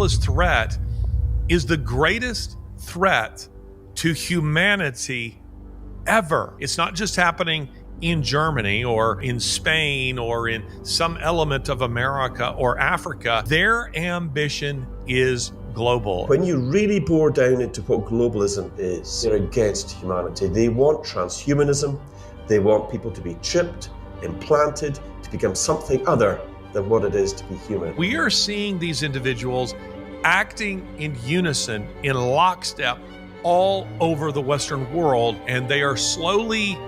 threat is the greatest threat to humanity ever. It's not just happening in Germany or in Spain or in some element of America or Africa. Their ambition is global. When you really bore down into what globalism is, they're against humanity. They want transhumanism. They want people to be chipped, implanted, to become something other than what it is to be human. We are seeing these individuals acting in unison, in lockstep, all over the Western world, and they are slowly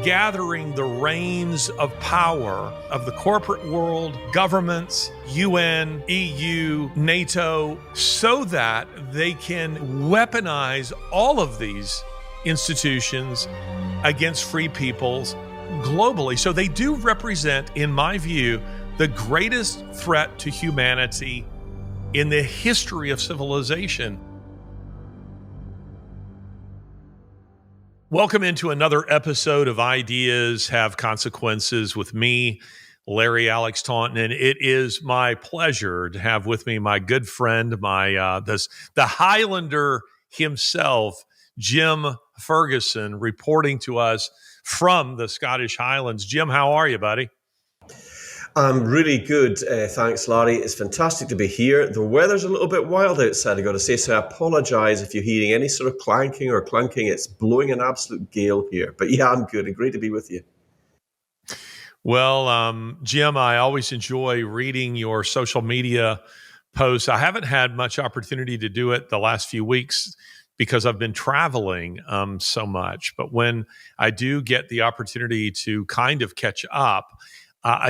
gathering the reins of power of the corporate world, governments, UN, EU, NATO, so that they can weaponize all of these institutions against free peoples globally. So they do represent, in my view, the greatest threat to humanity in the history of civilization. Welcome into another episode of Ideas Have Consequences with me, Larry Alex Taunton, and it is my pleasure to have with me my good friend, the Highlander himself, Jim Ferguson, reporting to us from the Scottish Highlands. Jim, how are you, buddy? I'm really good, thanks, Larry. It's fantastic to be here. The weather's a little bit wild outside, I've got to say, so I apologise if you're hearing any sort of clanking or clunking. It's blowing an absolute gale here. But yeah, I'm good. Great to be with you. Well, Jim, I always enjoy reading your social media posts. I haven't had much opportunity to do it the last few weeks because I've been traveling so much. But when I do get the opportunity to kind of catch up,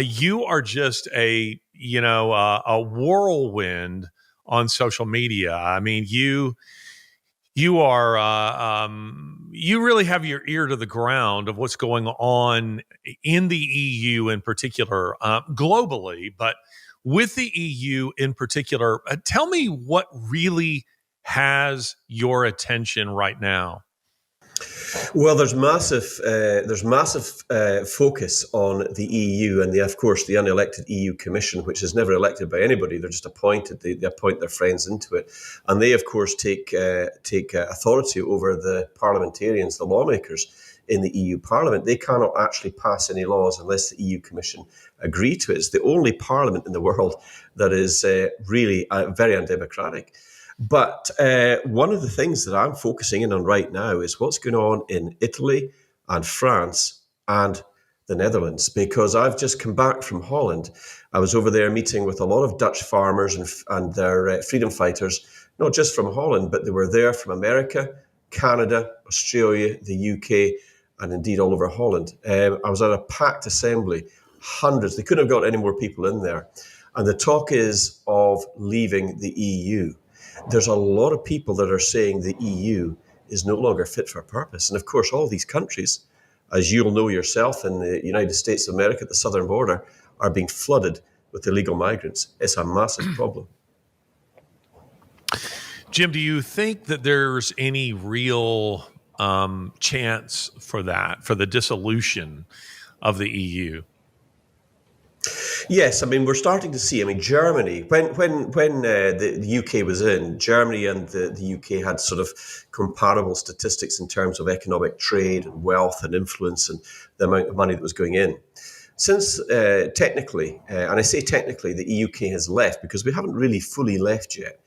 you are just a whirlwind on social media. I mean, you are you really have your ear to the ground of what's going on in the EU in particular, globally, but with the EU in particular. Tell me what really has your attention right now. Well, there's massive focus on the EU and, of course, the unelected EU Commission, which is never elected by anybody. They're just appointed. They appoint their friends into it, and they, of course, take authority over the parliamentarians, the lawmakers in the EU Parliament. They cannot actually pass any laws unless the EU Commission agree to it. It's the only parliament in the world that is really very undemocratic. But one of the things that I'm focusing in on right now is what's going on in Italy and France and the Netherlands, because I've just come back from Holland. I was over there meeting with a lot of Dutch farmers and their freedom fighters, not just from Holland, but they were there from America, Canada, Australia, the UK, and indeed all over Holland. I was at a packed assembly, hundreds. They couldn't have got any more people in there. And the talk is of leaving the EU. There's a lot of people that are saying the EU is no longer fit for purpose. And of course, all these countries, as you'll know yourself, in the United States of America, at the southern border, are being flooded with illegal migrants. It's a massive problem. Jim, do you think that there's any real chance for that, for the dissolution of the EU? Yes, I mean, we're starting to see, Germany, when the UK was in, Germany and the UK had sort of comparable statistics in terms of economic trade and wealth and influence and the amount of money that was going in. Since technically, and I say technically, the UK has left because we haven't really fully left yet.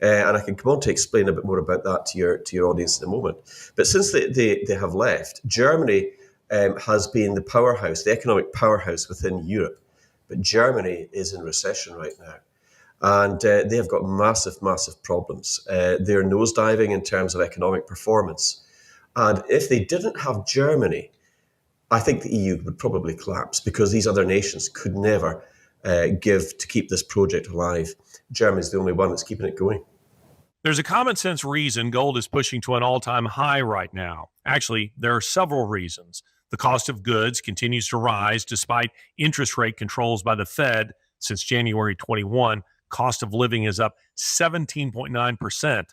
And I can come on to explain a bit more about that to your audience in a moment. But since they have left, Germany has been the powerhouse, the economic powerhouse within Europe. But Germany is in recession right now, and they have got massive, massive problems. They're nosediving in terms of economic performance. And if they didn't have Germany, I think the EU would probably collapse because these other nations could never give to keep this project alive. Germany's the only one that's keeping it going. There's a common sense reason gold is pushing to an all-time high right now. Actually, there are several reasons. The cost of goods continues to rise despite interest rate controls by the Fed. Since January 21, cost of living is up 17.9%.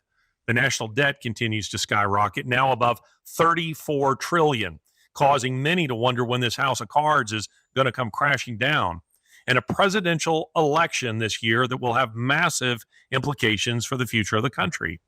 The national debt continues to skyrocket, now above $34 trillion, causing many to wonder when this house of cards is going to come crashing down. and a presidential election this year that will have massive implications for the future of the country.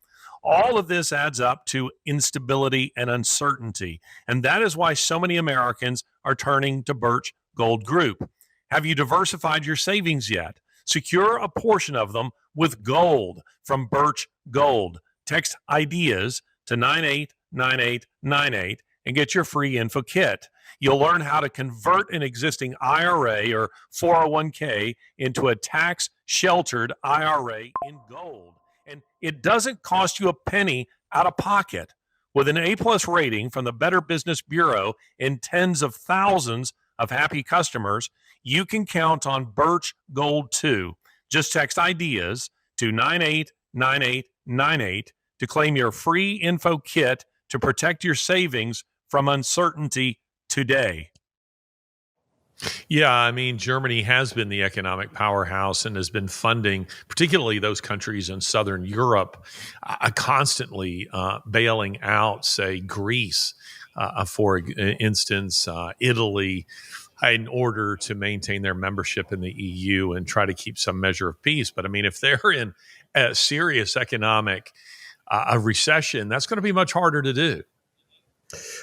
All of this adds up to instability and uncertainty. And that is why so many Americans are turning to Birch Gold Group. Have you diversified your savings yet? Secure a portion of them with gold from Birch Gold. Text IDEAS to 989898 and get your free info kit. You'll learn how to convert an existing IRA or 401k into a tax-sheltered IRA in gold. And it doesn't cost you a penny out of pocket. With an A-plus rating from the Better Business Bureau and tens of thousands of happy customers, you can count on Birch Gold too. Just text IDEAS to 989898 to claim your free info kit to protect your savings from uncertainty today. Yeah, I mean, Germany has been the economic powerhouse and has been funding, particularly those countries in Southern Europe, constantly bailing out, say, Greece, for instance, Italy, in order to maintain their membership in the EU and try to keep some measure of peace. But I mean, if they're in a serious economic a recession, that's going to be much harder to do.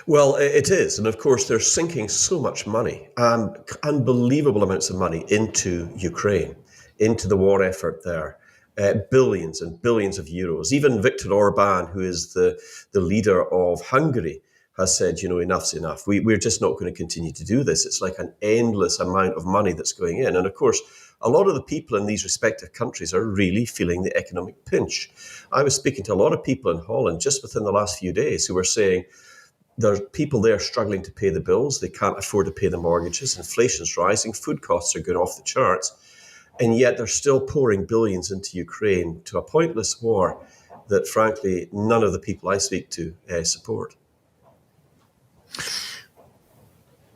Well, it is. And of course, they're sinking so much money, unbelievable amounts of money into Ukraine, into the war effort there. Billions and billions of euros. Even Viktor Orban, who is the leader of Hungary, has said, enough's enough. We're just not going to continue to do this. It's like an endless amount of money that's going in. And of course, a lot of the people in these respective countries are really feeling the economic pinch. I was speaking to a lot of people in Holland just within the last few days who were saying, there's people there struggling to pay the bills. They can't afford to pay the mortgages. Inflation's rising. Food costs are going off the charts. And yet they're still pouring billions into Ukraine to a pointless war that, frankly, none of the people I speak to support.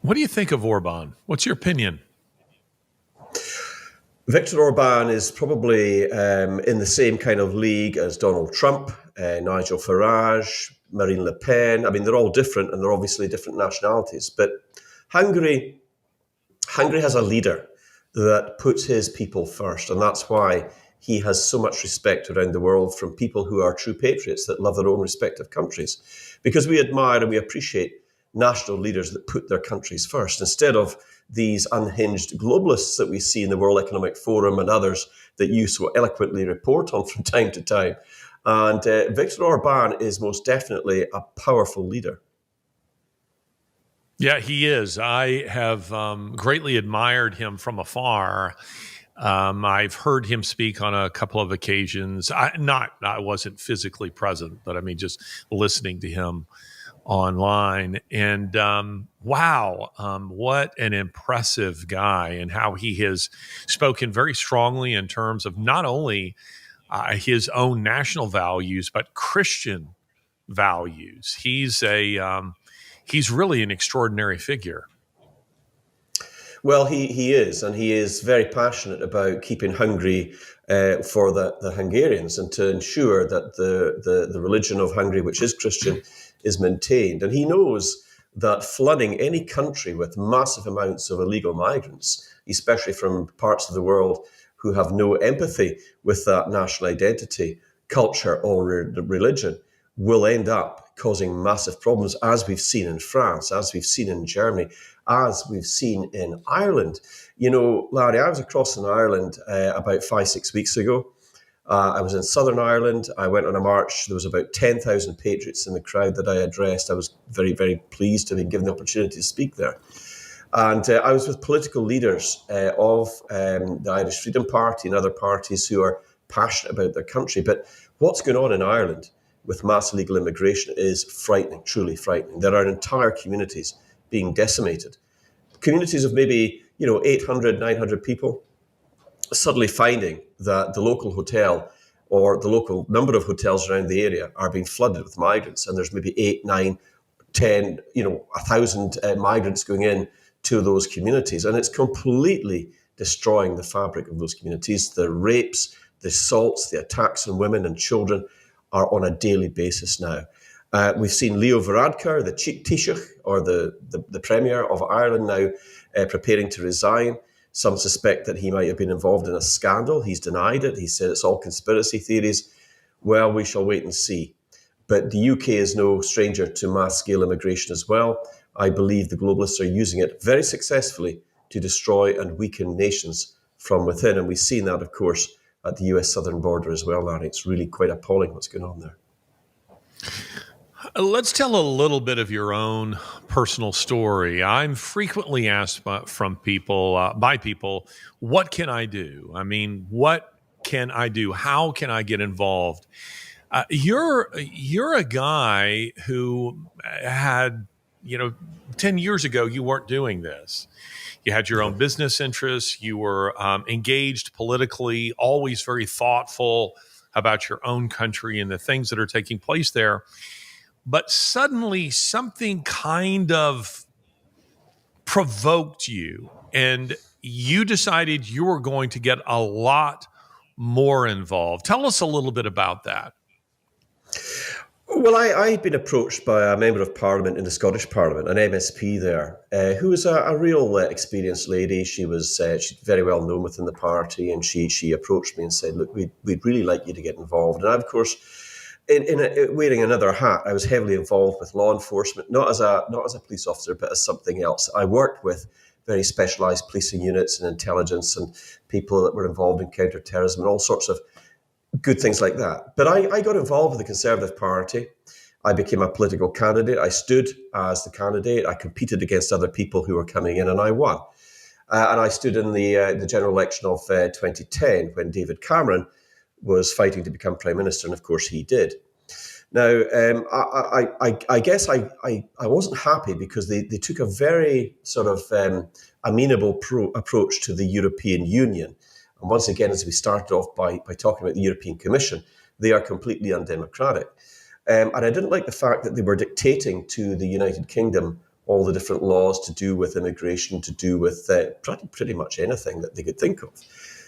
What do you think of Orban? What's your opinion? Viktor Orban is probably in the same kind of league as Donald Trump, Nigel Farage, Marine Le Pen. I mean, they're all different and they're obviously different nationalities. But Hungary has a leader that puts his people first. And that's why he has so much respect around the world from people who are true patriots that love their own respective countries. Because we admire and we appreciate national leaders that put their countries first, instead of these unhinged globalists that we see in the World Economic Forum and others that you so eloquently report on from time to time. And Viktor Orban is most definitely a powerful leader. Yeah, he is. I have greatly admired him from afar. I've heard him speak on a couple of occasions. I wasn't physically present, but I mean, just listening to him online. And wow, what an impressive guy, and how he has spoken very strongly in terms of not only his own national values, but Christian values. He's really an extraordinary figure. Well, he is, and he is very passionate about keeping Hungary for the Hungarians and to ensure that the religion of Hungary, which is Christian, is maintained. And he knows that flooding any country with massive amounts of illegal migrants, especially from parts of the world who have no empathy with that national identity, culture, or religion, will end up causing massive problems, as we've seen in France, as we've seen in Germany, as we've seen in Ireland. Larry, I was across in Ireland about 5-6 weeks ago. I was in Southern Ireland. I went on a march. There was about 10,000 patriots in the crowd that I addressed. I was very, very pleased to be given the opportunity to speak there. And I was with political leaders of the Irish Freedom Party and other parties who are passionate about their country. But what's going on in Ireland with mass illegal immigration is frightening, truly frightening. There are entire communities being decimated. Communities of maybe 800, 900 people, suddenly finding that the local hotel or the local number of hotels around the area are being flooded with migrants, and there's maybe 8, 9, 10, 1,000 migrants going in to those communities, and it's completely destroying the fabric of those communities. The rapes, the assaults, the attacks on women and children are on a daily basis now. We've seen Leo Varadkar, the Taoiseach, or the Premier of Ireland, now preparing to resign Some suspect that he might have been involved in a scandal. He's denied it. He said it's all conspiracy theories. Well, we shall wait and see. But the UK is no stranger to mass-scale immigration as well. I believe the globalists are using it very successfully to destroy and weaken nations from within. And we've seen that, of course, at the US southern border as well, Larry. It's really quite appalling what's going on there. Let's tell a little bit of your own personal story. I'm frequently asked by people, what can I do? I mean, what can I do? How can I get involved? You're a guy who had, 10 years ago, you weren't doing this. You had your own business interests. You were engaged politically, always very thoughtful about your own country and the things that are taking place there. But suddenly something kind of provoked you, and you decided you were going to get a lot more involved. Tell us a little bit about that. Well, I'd been approached by a member of Parliament in the Scottish Parliament, an MSP there, who was a real experienced lady. She was she's very well known within the party, and she approached me and said, "Look, we'd really like you to get involved." And I, of course, wearing another hat, I was heavily involved with law enforcement, not as a police officer, but as something else. I worked with very specialised policing units and intelligence and people that were involved in counter-terrorism and all sorts of good things like that. But I got involved with the Conservative Party. I became a political candidate. I stood as the candidate. I competed against other people who were coming in, and I won. And I stood in the general election of 2010 when David Cameron was fighting to become Prime Minister, and of course he did. Now, I guess I wasn't happy because they took a very sort of amenable approach to the European Union. And once again, as we started off by talking about the European Commission, they are completely undemocratic. And I didn't like the fact that they were dictating to the United Kingdom all the different laws to do with immigration, to do with pretty much anything that they could think of.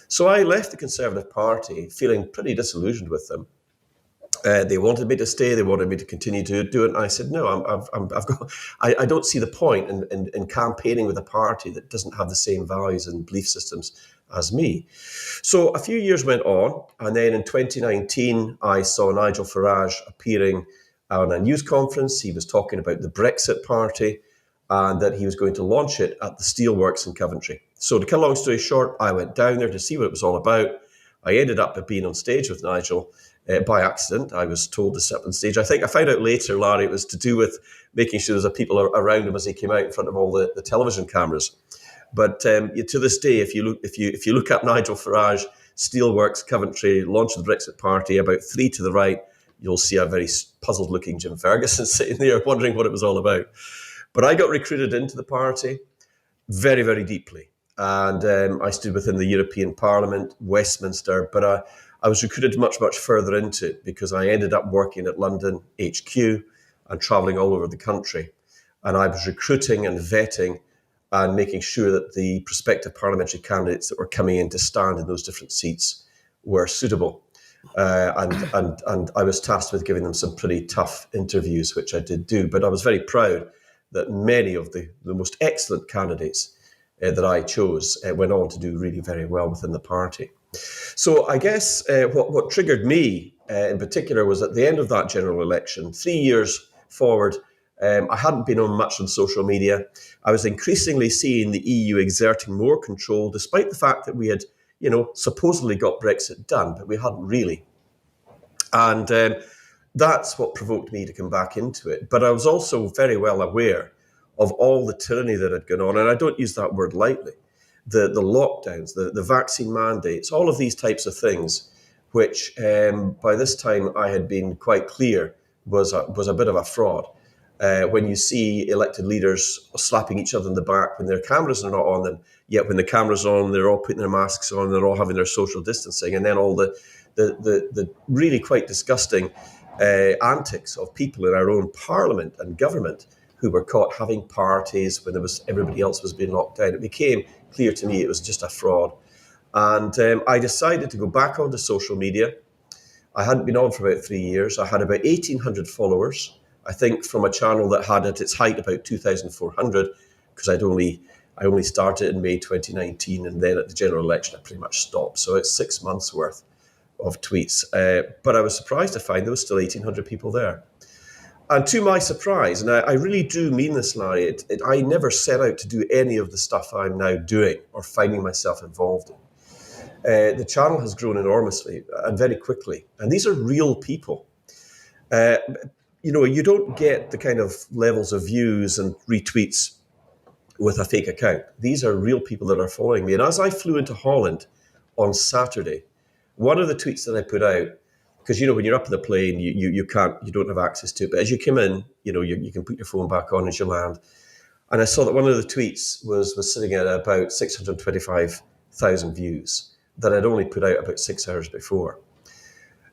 So I left the Conservative Party feeling pretty disillusioned with them. They wanted me to stay. They wanted me to continue to do it. And I said, no, I don't see the point in campaigning with a party that doesn't have the same values and belief systems as me. So a few years went on. And then in 2019, I saw Nigel Farage appearing on a news conference. He was talking about the Brexit Party and that he was going to launch it at the Steelworks in Coventry. So to cut a long story short, I went down there to see what it was all about. I ended up being on stage with Nigel by accident. I was told to sit up on stage. I think I found out later, Larry, it was to do with making sure there's people around him as he came out in front of all the television cameras. But to this day, if you look up Nigel Farage, Steelworks, Coventry, launch of the Brexit Party, about 3 to the right, you'll see a very puzzled-looking Jim Ferguson sitting there wondering what it was all about. But I got recruited into the party very, very deeply. And I stood within the European Parliament, Westminster, but I was recruited much, much further into it because I ended up working at London HQ and travelling all over the country. And I was recruiting and vetting and making sure that the prospective parliamentary candidates that were coming in to stand in those different seats were suitable. And I was tasked with giving them some pretty tough interviews, which I did do. But I was very proud that many of the most excellent candidates that I chose went on to do really very well within the party. So I guess what triggered me in particular was at the end of that general election, 3 years forward, I hadn't been on much on social media. I was increasingly seeing the EU exerting more control, despite the fact that we had, supposedly got Brexit done, but we hadn't really. And that's what provoked me to come back into it. But I was also very well aware of all the tyranny that had gone on, and I don't use that word lightly. The lockdowns, the vaccine mandates, all of these types of things, which by this time I had been quite clear was a bit of a fraud. When you see elected leaders slapping each other in the back when their cameras are not on them, yet when the camera's on, they're all putting their masks on, they're all having their social distancing, and then all the really quite disgusting antics of people in our own parliament and government who were caught having parties when everybody else was being locked down. It became clear to me it was just a fraud. And I decided to go back onto social media. I hadn't been on for about 3 years. I had about 1,800 followers, I think, from a channel that had at its height about 2,400, because I'd only I only started in May 2019, and then at the general election, I pretty much stopped. So it's 6 months worth of tweets. But I was surprised to find there was still 1,800 people there. And to my surprise, and I really do mean this, Larry, I never set out to do any of the stuff I'm now doing or finding myself involved in. The channel has grown enormously and very quickly. And these are real people. You don't get the kind of levels of views and retweets with a fake account. These are real people that are following me. And as I flew into Holland on Saturday, one of the tweets that I put out, because when you're up in the plane, you don't have access to it. But as you come in, you can put your phone back on as you land. And I saw that one of the tweets was sitting at about 625,000 views that I'd only put out about 6 hours before.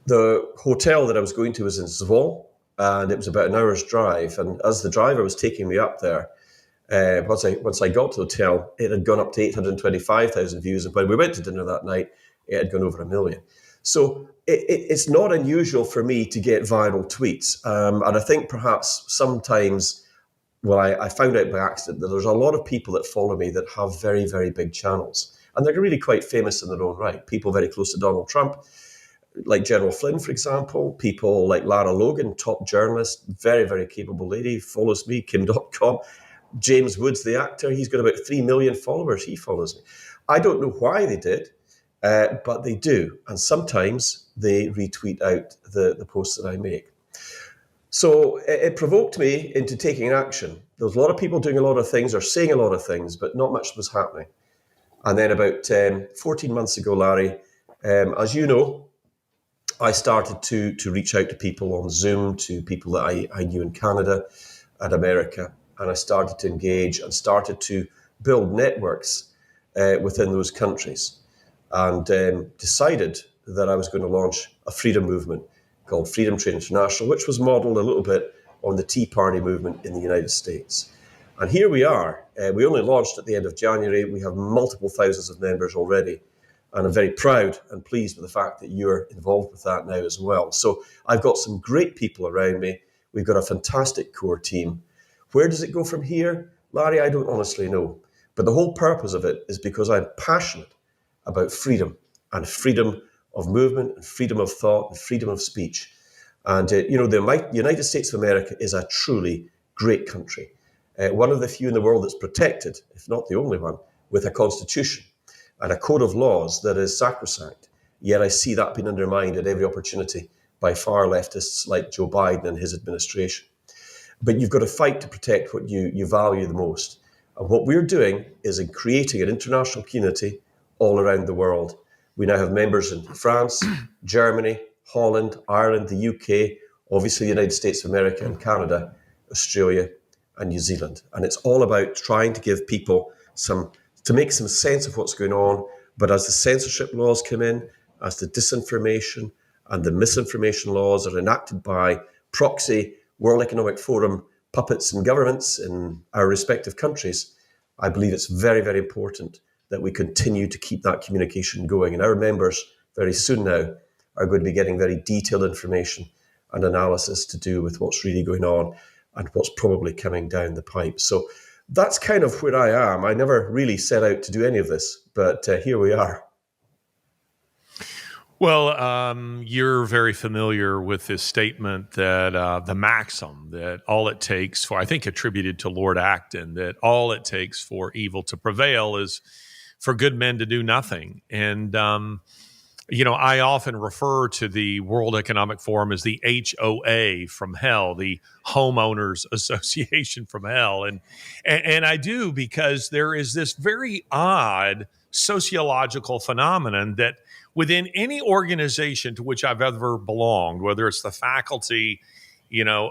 The hotel that I was going to was in Zwolle, and it was about an hour's drive. And as the driver was taking me up there, once I got to the hotel, it had gone up to 825,000 views. And when we went to dinner that night, it had gone over 1 million. So it's not unusual for me to get viral tweets. And I think perhaps sometimes, I found out by accident that there's a lot of people that follow me that have very, very big channels. And they're really quite famous in their own right. People very close to Donald Trump, like General Flynn, for example. People like Lara Logan, top journalist, very, very capable lady, follows me, Kim.com. James Woods, the actor, he's got about 3 million followers. He follows me. I don't know why they did, but they do. And sometimes they retweet out the posts that I make. So it provoked me into taking action. There was a lot of people doing a lot of things or saying a lot of things, but not much was happening. And then about 14 months ago, Larry, as you know, I started to reach out to people on Zoom, to people that I knew in Canada and America. And I started to engage and started to build networks within those countries, and decided that I was going to launch a freedom movement called Freedom Train International, which was modeled a little bit on the Tea Party movement in the United States. And here we are. We only launched at the end of January. We have multiple thousands of members already. And I'm very proud and pleased with the fact that you're involved with that now as well. So I've got some great people around me. We've got a fantastic core team. Where does it go from here? Larry, I don't honestly know. But the whole purpose of it is because I'm passionate about freedom and freedom of movement and freedom of thought and freedom of speech. And, the United States of America is a truly great country. One of the few in the world that's protected, if not the only one, with a constitution and a code of laws that is sacrosanct. Yet I see that being undermined at every opportunity by far leftists like Joe Biden and his administration. But you've got to fight to protect what you value the most. And what we're doing is in creating an international community all around the world. We now have members in France, Germany, Holland, Ireland, the UK, obviously the United States of America and Canada, Australia and New Zealand. And it's all about trying to give people to make some sense of what's going on. But as the censorship laws come in, as the disinformation and the misinformation laws are enacted by proxy World Economic Forum puppets and governments in our respective countries, I believe it's very, very important that we continue to keep that communication going. And our members very soon now are going to be getting very detailed information and analysis to do with what's really going on and what's probably coming down the pipe. So that's kind of where I am. I never really set out to do any of this, but here we are. Well, you're very familiar with this statement that the maxim that all it takes for, I think attributed to Lord Acton, that all it takes for evil to prevail is for good men to do nothing. And, I often refer to the World Economic Forum as the HOA from hell, the Homeowners Association from hell. And I do, because there is this very odd sociological phenomenon that within any organization to which I've ever belonged, whether it's the faculty,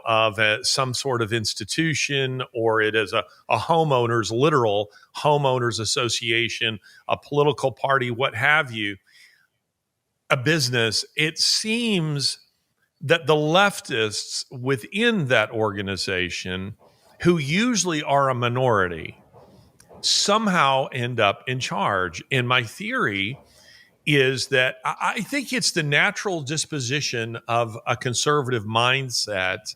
of some sort of institution, or it is a homeowners, literal homeowners association, a political party, what have you, a business, it seems that the leftists within that organization, who usually are a minority, somehow end up in charge. And my theory is that I think it's the natural disposition of a conservative mindset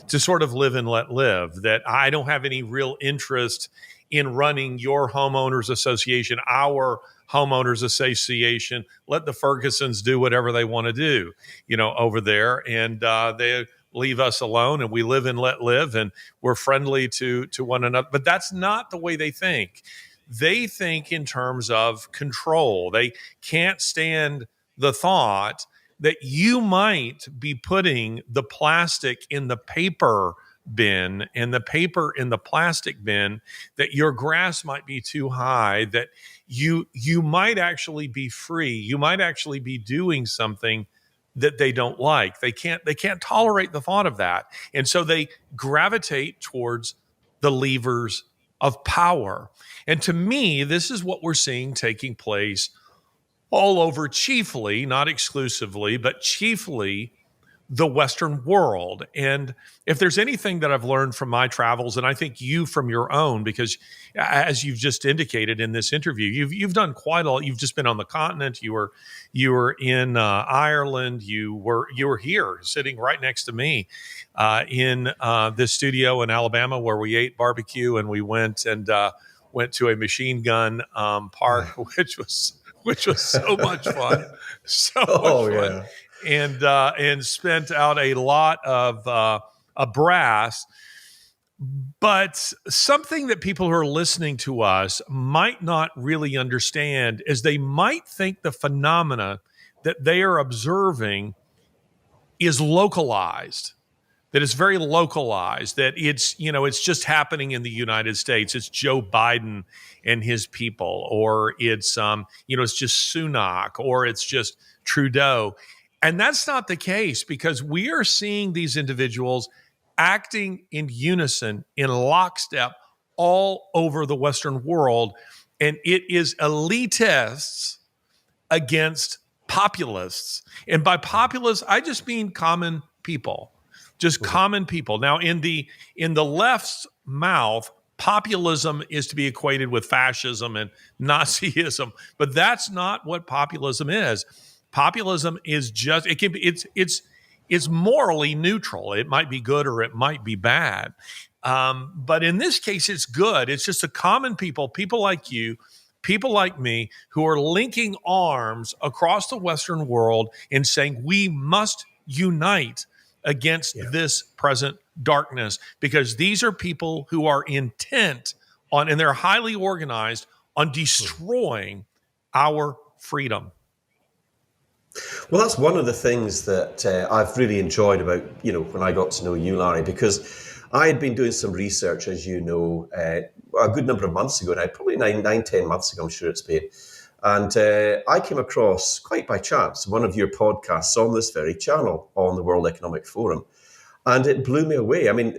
to sort of live and let live, that I don't have any real interest in running your homeowners association, our homeowners association. Let the Fergusons do whatever they want to do, over there, and they leave us alone, and we live and let live, and we're friendly to one another. But that's not the way they think. They think in terms of control. They can't stand the thought that you might be putting the plastic in the paper bin and the paper in the plastic bin, that your grass might be too high, that you might actually be free. You might actually be doing something that they don't like. They can't tolerate the thought of that. And so they gravitate towards the levers of power. And to me, this is what we're seeing taking place all over, chiefly, not exclusively, but chiefly the Western world. And if there's anything that I've learned from my travels, and I think you from your own, because as you've just indicated in this interview, you've done quite a lot. You've just been on the continent. You were in Ireland. You were here, sitting right next to me, in this studio in Alabama, where we ate barbecue, and we went to a machine gun park, which was so much fun, so much fun. Yeah. And spent out a lot of brass. But something that people who are listening to us might not really understand is they might think the phenomena that they are observing is localized, that it's very localized, that it's just happening in the United States. It's Joe Biden and his people, or it's just Sunak, or it's just Trudeau. And that's not the case, because we are seeing these individuals acting in unison, in lockstep, all over the Western world. And it is elitists against populists. And by populists, I just mean common people, just common people. Now, in the left's mouth, populism is to be equated with fascism and Nazism, but that's not what populism is. Populism is just, it's morally neutral. It might be good or it might be bad. But in this case, it's good. It's just a common people like you, people like me, who are linking arms across the Western world and saying we must unite against this present darkness, because these are people who are intent on, and they're highly organized on destroying our freedom. Well, that's one of the things that I've really enjoyed about, when I got to know you, Larry, because I had been doing some research, as you know, a good number of months ago now, probably 10 months ago, I'm sure it's been. And I came across, quite by chance, one of your podcasts on this very channel, on the World Economic Forum. And it blew me away. I mean,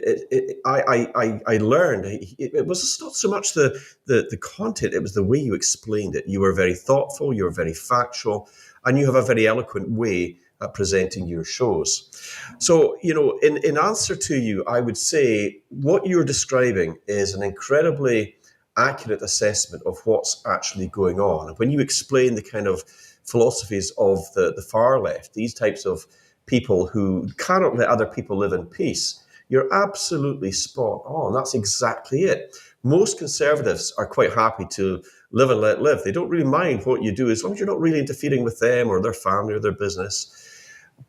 I learned it was not so much the content, it was the way you explained it. You were very thoughtful, you were very factual, and you have a very eloquent way at presenting your shows. So, in answer to you, I would say what you're describing is an incredibly accurate assessment of what's actually going on. And when you explain the kind of philosophies of the far left, these types of people who cannot let other people live in peace, you're absolutely spot on. That's exactly it. Most conservatives are quite happy to live and let live. They don't really mind what you do as long as you're not really interfering with them or their family or their business.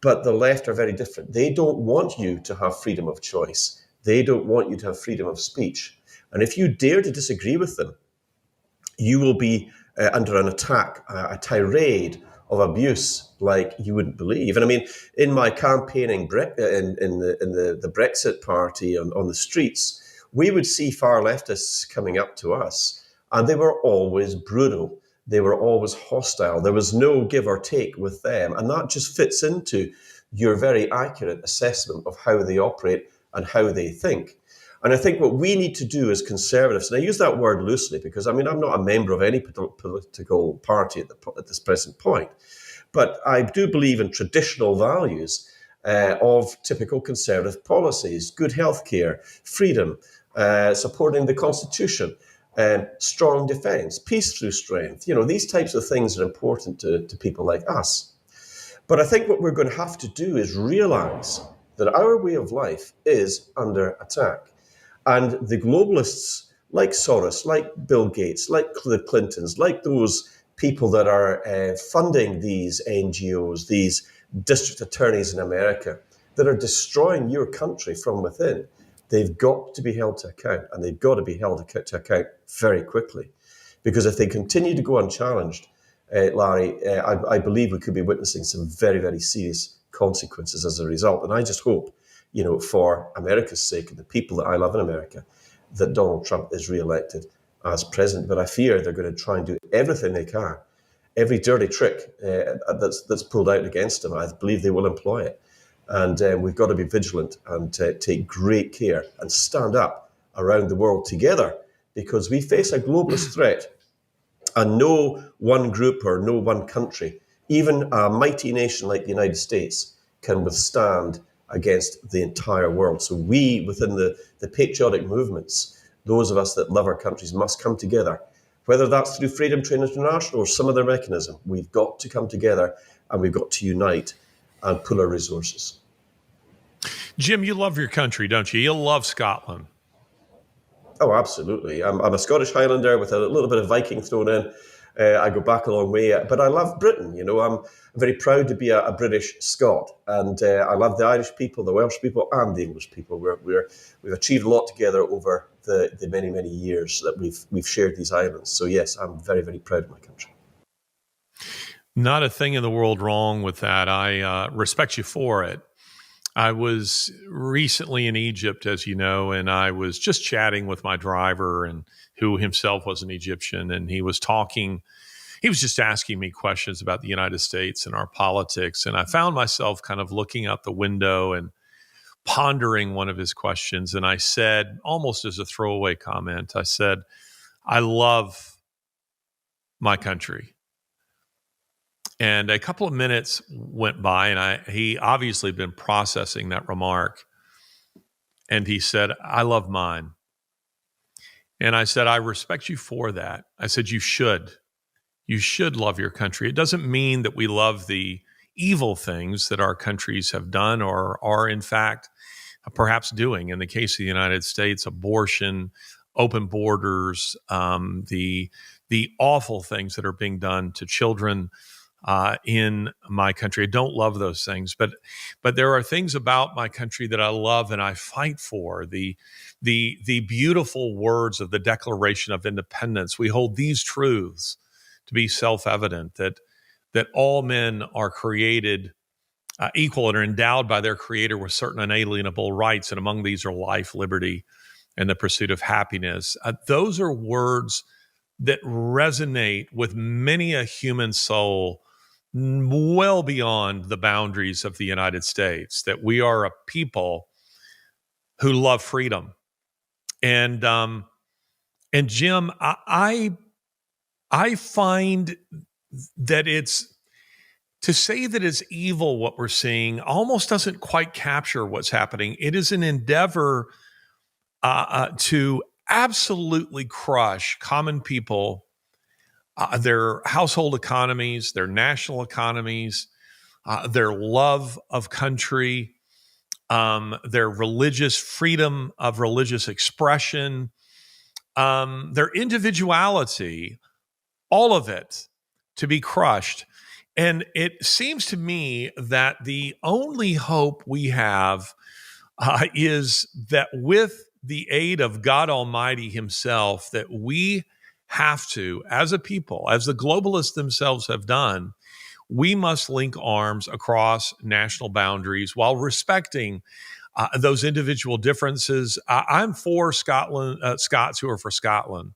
But the left are very different. They don't want you to have freedom of choice. They don't want you to have freedom of speech. And if you dare to disagree with them, you will be under an attack, a tirade of abuse like you wouldn't believe. And I mean, in my campaigning in the Brexit Party on the streets, we would see far leftists coming up to us, and they were always brutal. They were always hostile. There was no give or take with them. And that just fits into your very accurate assessment of how they operate and how they think. And I think what we need to do as conservatives, and I use that word loosely because, I mean, I'm not a member of any political party at this present point, but I do believe in traditional values of typical conservative policies: good healthcare, freedom, supporting the Constitution, strong defence, peace through strength. These types of things are important to people like us. But I think what we're going to have to do is realise that our way of life is under attack. And the globalists like Soros, like Bill Gates, like the Clintons, like those people that are funding these NGOs, these district attorneys in America that are destroying your country from within, they've got to be held to account, and they've got to be held to account very quickly. Because if they continue to go unchallenged, Larry, I believe we could be witnessing some very, very serious consequences as a result. And I just hope, for America's sake and the people that I love in America, that Donald Trump is re-elected as president. But I fear they're going to try and do everything they can, every dirty trick that's pulled out against him. I believe they will employ it. And we've got to be vigilant and take great care and stand up around the world together, because we face a globalist threat, and no one group or no one country, even a mighty nation like the United States, can withstand against the entire world. So we, within the patriotic movements, those of us that love our countries, must come together, whether that's through Freedom Train International or some other mechanism. We've got to come together, and we've got to unite and pool our resources. Jim, you love your country, don't you? You love Scotland. Oh, absolutely. I'm a Scottish Highlander with a little bit of Viking thrown in. I go back a long way, but I love Britain. I'm very proud to be a British Scot, and I love the Irish people, the Welsh people, and the English people. We've achieved a lot together over the many, many years that we've shared these islands. So yes, I'm very, very proud of my country. Not a thing in the world wrong with that. I respect you for it. I was recently in Egypt, as you know, and I was just chatting with my driver, and who himself was an Egyptian, and he was just asking me questions about the United States and our politics. And I found myself kind of looking out the window and pondering one of his questions. And I said, almost as a throwaway comment, I said, I love my country. And a couple of minutes went by, and he obviously had been processing that remark. And he said, I love mine. And I said, I respect you for that. I said, you should. You should love your country. It doesn't mean that we love the evil things that our countries have done or are, in fact, perhaps doing. In the case of the United States, abortion, open borders, the awful things that are being done to children in my country. I don't love those things, but there are things about my country that I love and I fight for. The beautiful words of the Declaration of Independence. We hold these truths to be self-evident, that all men are created equal and are endowed by their Creator with certain unalienable rights, and among these are life, liberty, and the pursuit of happiness. Those are words that resonate with many a human soul well beyond the boundaries of the United States, that we are a people who love freedom. And Jim, I find that to say that it's evil what we're seeing almost doesn't quite capture what's happening. It is an endeavor to absolutely crush common people, their household economies, their national economies, their love of country, their religious freedom of religious expression, their individuality, all of it to be crushed. And it seems to me that the only hope we have is that with the aid of God Almighty himself, that we have to, as a people, as the globalists themselves have done, we must link arms across national boundaries while respecting those individual differences. I'm for Scotland, Scots who are for Scotland,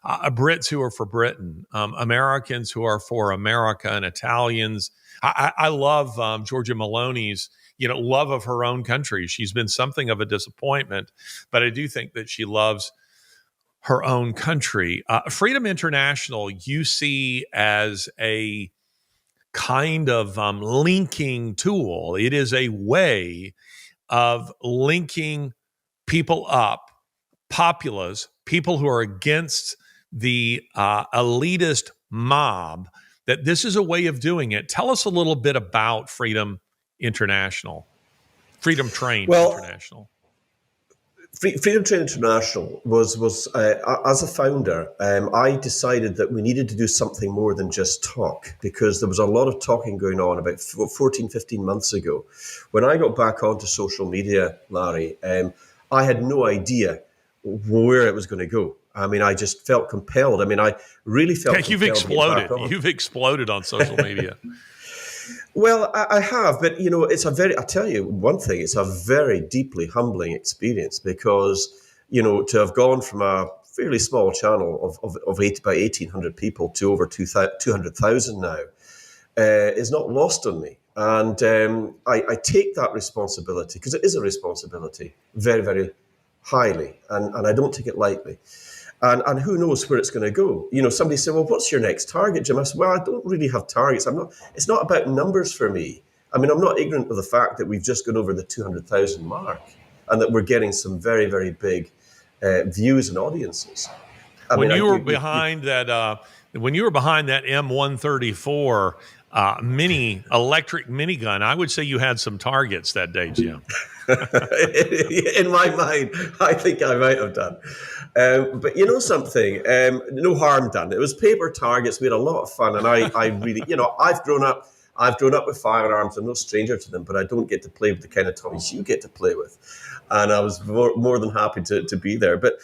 Brits who are for Britain, Americans who are for America, and Italians. I love Giorgia Meloni's love of her own country. She's been something of a disappointment, but I do think that she loves her own country. Freedom International you see as a kind of linking tool. It is a way of linking people up, populace, people who are against the elitist mob, that this is a way of doing it. Tell us a little bit about Freedom International, Freedom Train International. Freedom Train International was as a founder, I decided that we needed to do something more than just talk, because there was a lot of talking going on about 14, 15 months ago. When I got back onto social media, Larry, I had no idea where it was going to go. I mean, I just felt compelled. I mean, I really felt You've compelled to get back exploded. on. You've exploded on social media. Well, I have, but I tell you one thing, it's a very deeply humbling experience, because, to have gone from a fairly small channel of by 1,800 people to over 200,000 now is not lost on me. And I take that responsibility, because it is a responsibility, very, very highly, and I don't take it lightly. And who knows where it's going to go? Somebody said, "Well, what's your next target, Jim?" I said, "Well, I don't really have targets. It's not about numbers for me. I mean, I'm not ignorant of the fact that we've just gone over the 200,000 mark, and that we're getting some very, very big views and audiences." When you were behind that M134 mini electric minigun, I would say you had some targets that day, Jim. In my mind, I think I might have done. But you know something? No harm done. It was paper targets. We had a lot of fun, and I really, I've grown up with firearms. I'm no stranger to them, but I don't get to play with the kind of toys you get to play with. And I was more than happy to be there. But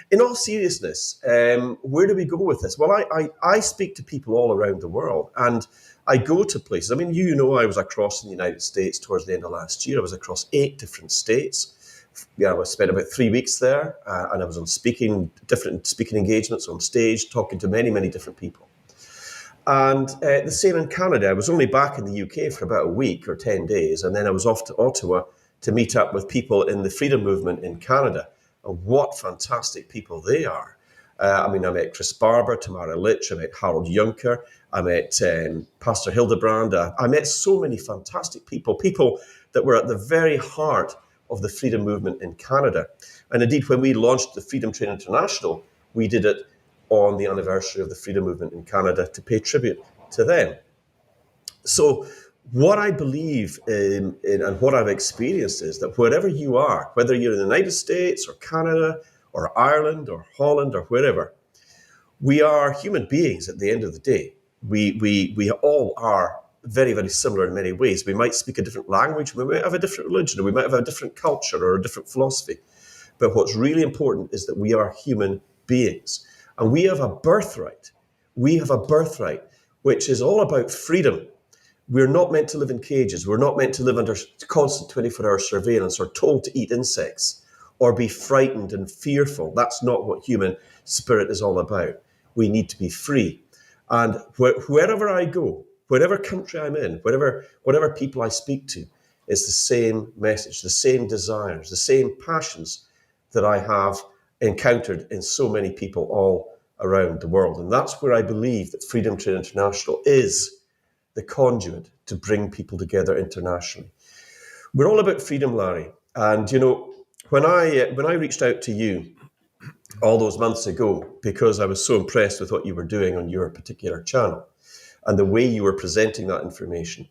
in all seriousness, where do we go with this? Well, I speak to people all around the world, and I go to places. I mean, I was across in the United States towards the end of last year. I was across 8 different states. I spent about 3 weeks there, and I was on different speaking engagements on stage, talking to many, many different people. And the same in Canada. I was only back in the UK for about a week or 10 days, and then I was off to Ottawa to meet up with people in the freedom movement in Canada. And what fantastic people they are. I met Chris Barber, Tamara Litch, I met Harold Juncker, I met Pastor Hildebrand. I met so many fantastic people that were at the very heart of the freedom movement in Canada. And indeed, when we launched the Freedom Train International, we did it on the anniversary of the freedom movement in Canada to pay tribute to them. So what I believe in and what I've experienced is that wherever you are, whether you're in the United States or Canada or Ireland or Holland or wherever, we are human beings at the end of the day. We all are very, very similar in many ways. We might speak a different language, we might have a different religion, or we might have a different culture or a different philosophy. But what's really important is that we are human beings. And we have a birthright. We have a birthright, which is all about freedom. We're not meant to live in cages. We're not meant to live under constant 24-hour surveillance or told to eat insects or be frightened and fearful. That's not what human spirit is all about. We need to be free. And wherever I go, whatever country I'm in, whatever people I speak to, it's the same message, the same desires, the same passions that I have encountered in so many people all around the world. And that's where I believe that Freedom Train International is the conduit to bring people together internationally. We're all about freedom, Larry. And, when I reached out to you all those months ago, because I was so impressed with what you were doing on your particular channel and the way you were presenting that information,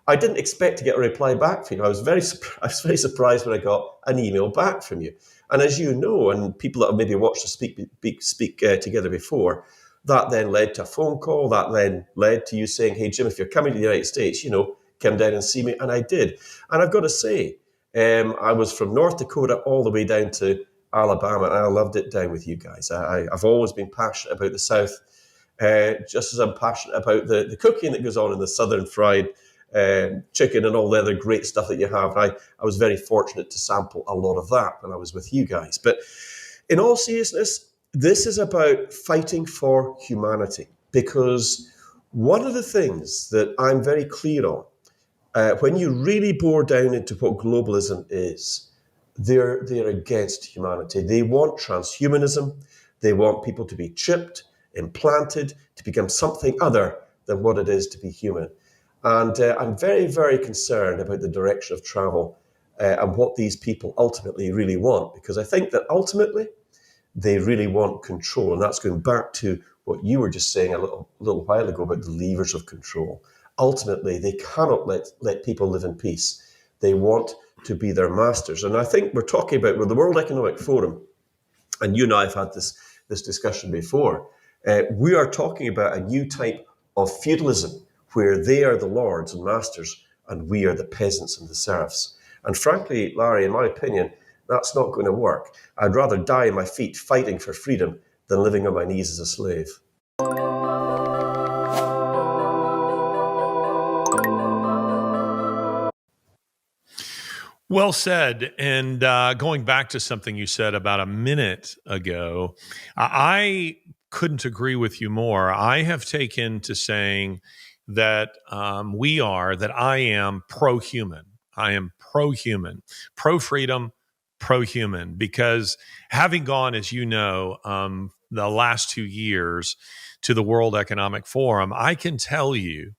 I didn't expect to get a reply back from you. I was very surprised when I got an email back from you. And as you know, and people that have maybe watched us speak together before, that then led to a phone call. That then led to you saying, "Hey, Jim, if you're coming to the United States, come down and see me." And I did. And I've got to say, I was from North Dakota all the way down to Alabama, and I loved it down with you guys. I've always been passionate about the South, just as I'm passionate about the cooking that goes on in the Southern fried chicken and all the other great stuff that you have. I was very fortunate to sample a lot of that when I was with you guys. But in all seriousness, this is about fighting for humanity, because one of the things that I'm very clear on, when you really bore down into what globalism is, they're against humanity. They want transhumanism. They want people to be chipped, implanted, to become something other than what it is to be human. And I'm very, very concerned about the direction of travel and what these people ultimately really want, because I think that ultimately they really want control. And that's going back to what you were just saying a little while ago about the levers of control. Ultimately, they cannot let people live in peace. They want to be their masters. And I think we're talking about, with the World Economic Forum, and you and I have had this discussion before, we are talking about a new type of feudalism where they are the lords and masters and we are the peasants and the serfs. And frankly, Larry, in my opinion, that's not going to work. I'd rather die on my feet fighting for freedom than living on my knees as a slave. Well said. And going back to something you said about a minute ago, I couldn't agree with you more. I have taken to saying that I am pro-human. I am pro-human, pro-freedom, pro-human, because having gone, as you know, the last 2 years to the World Economic Forum, I can tell you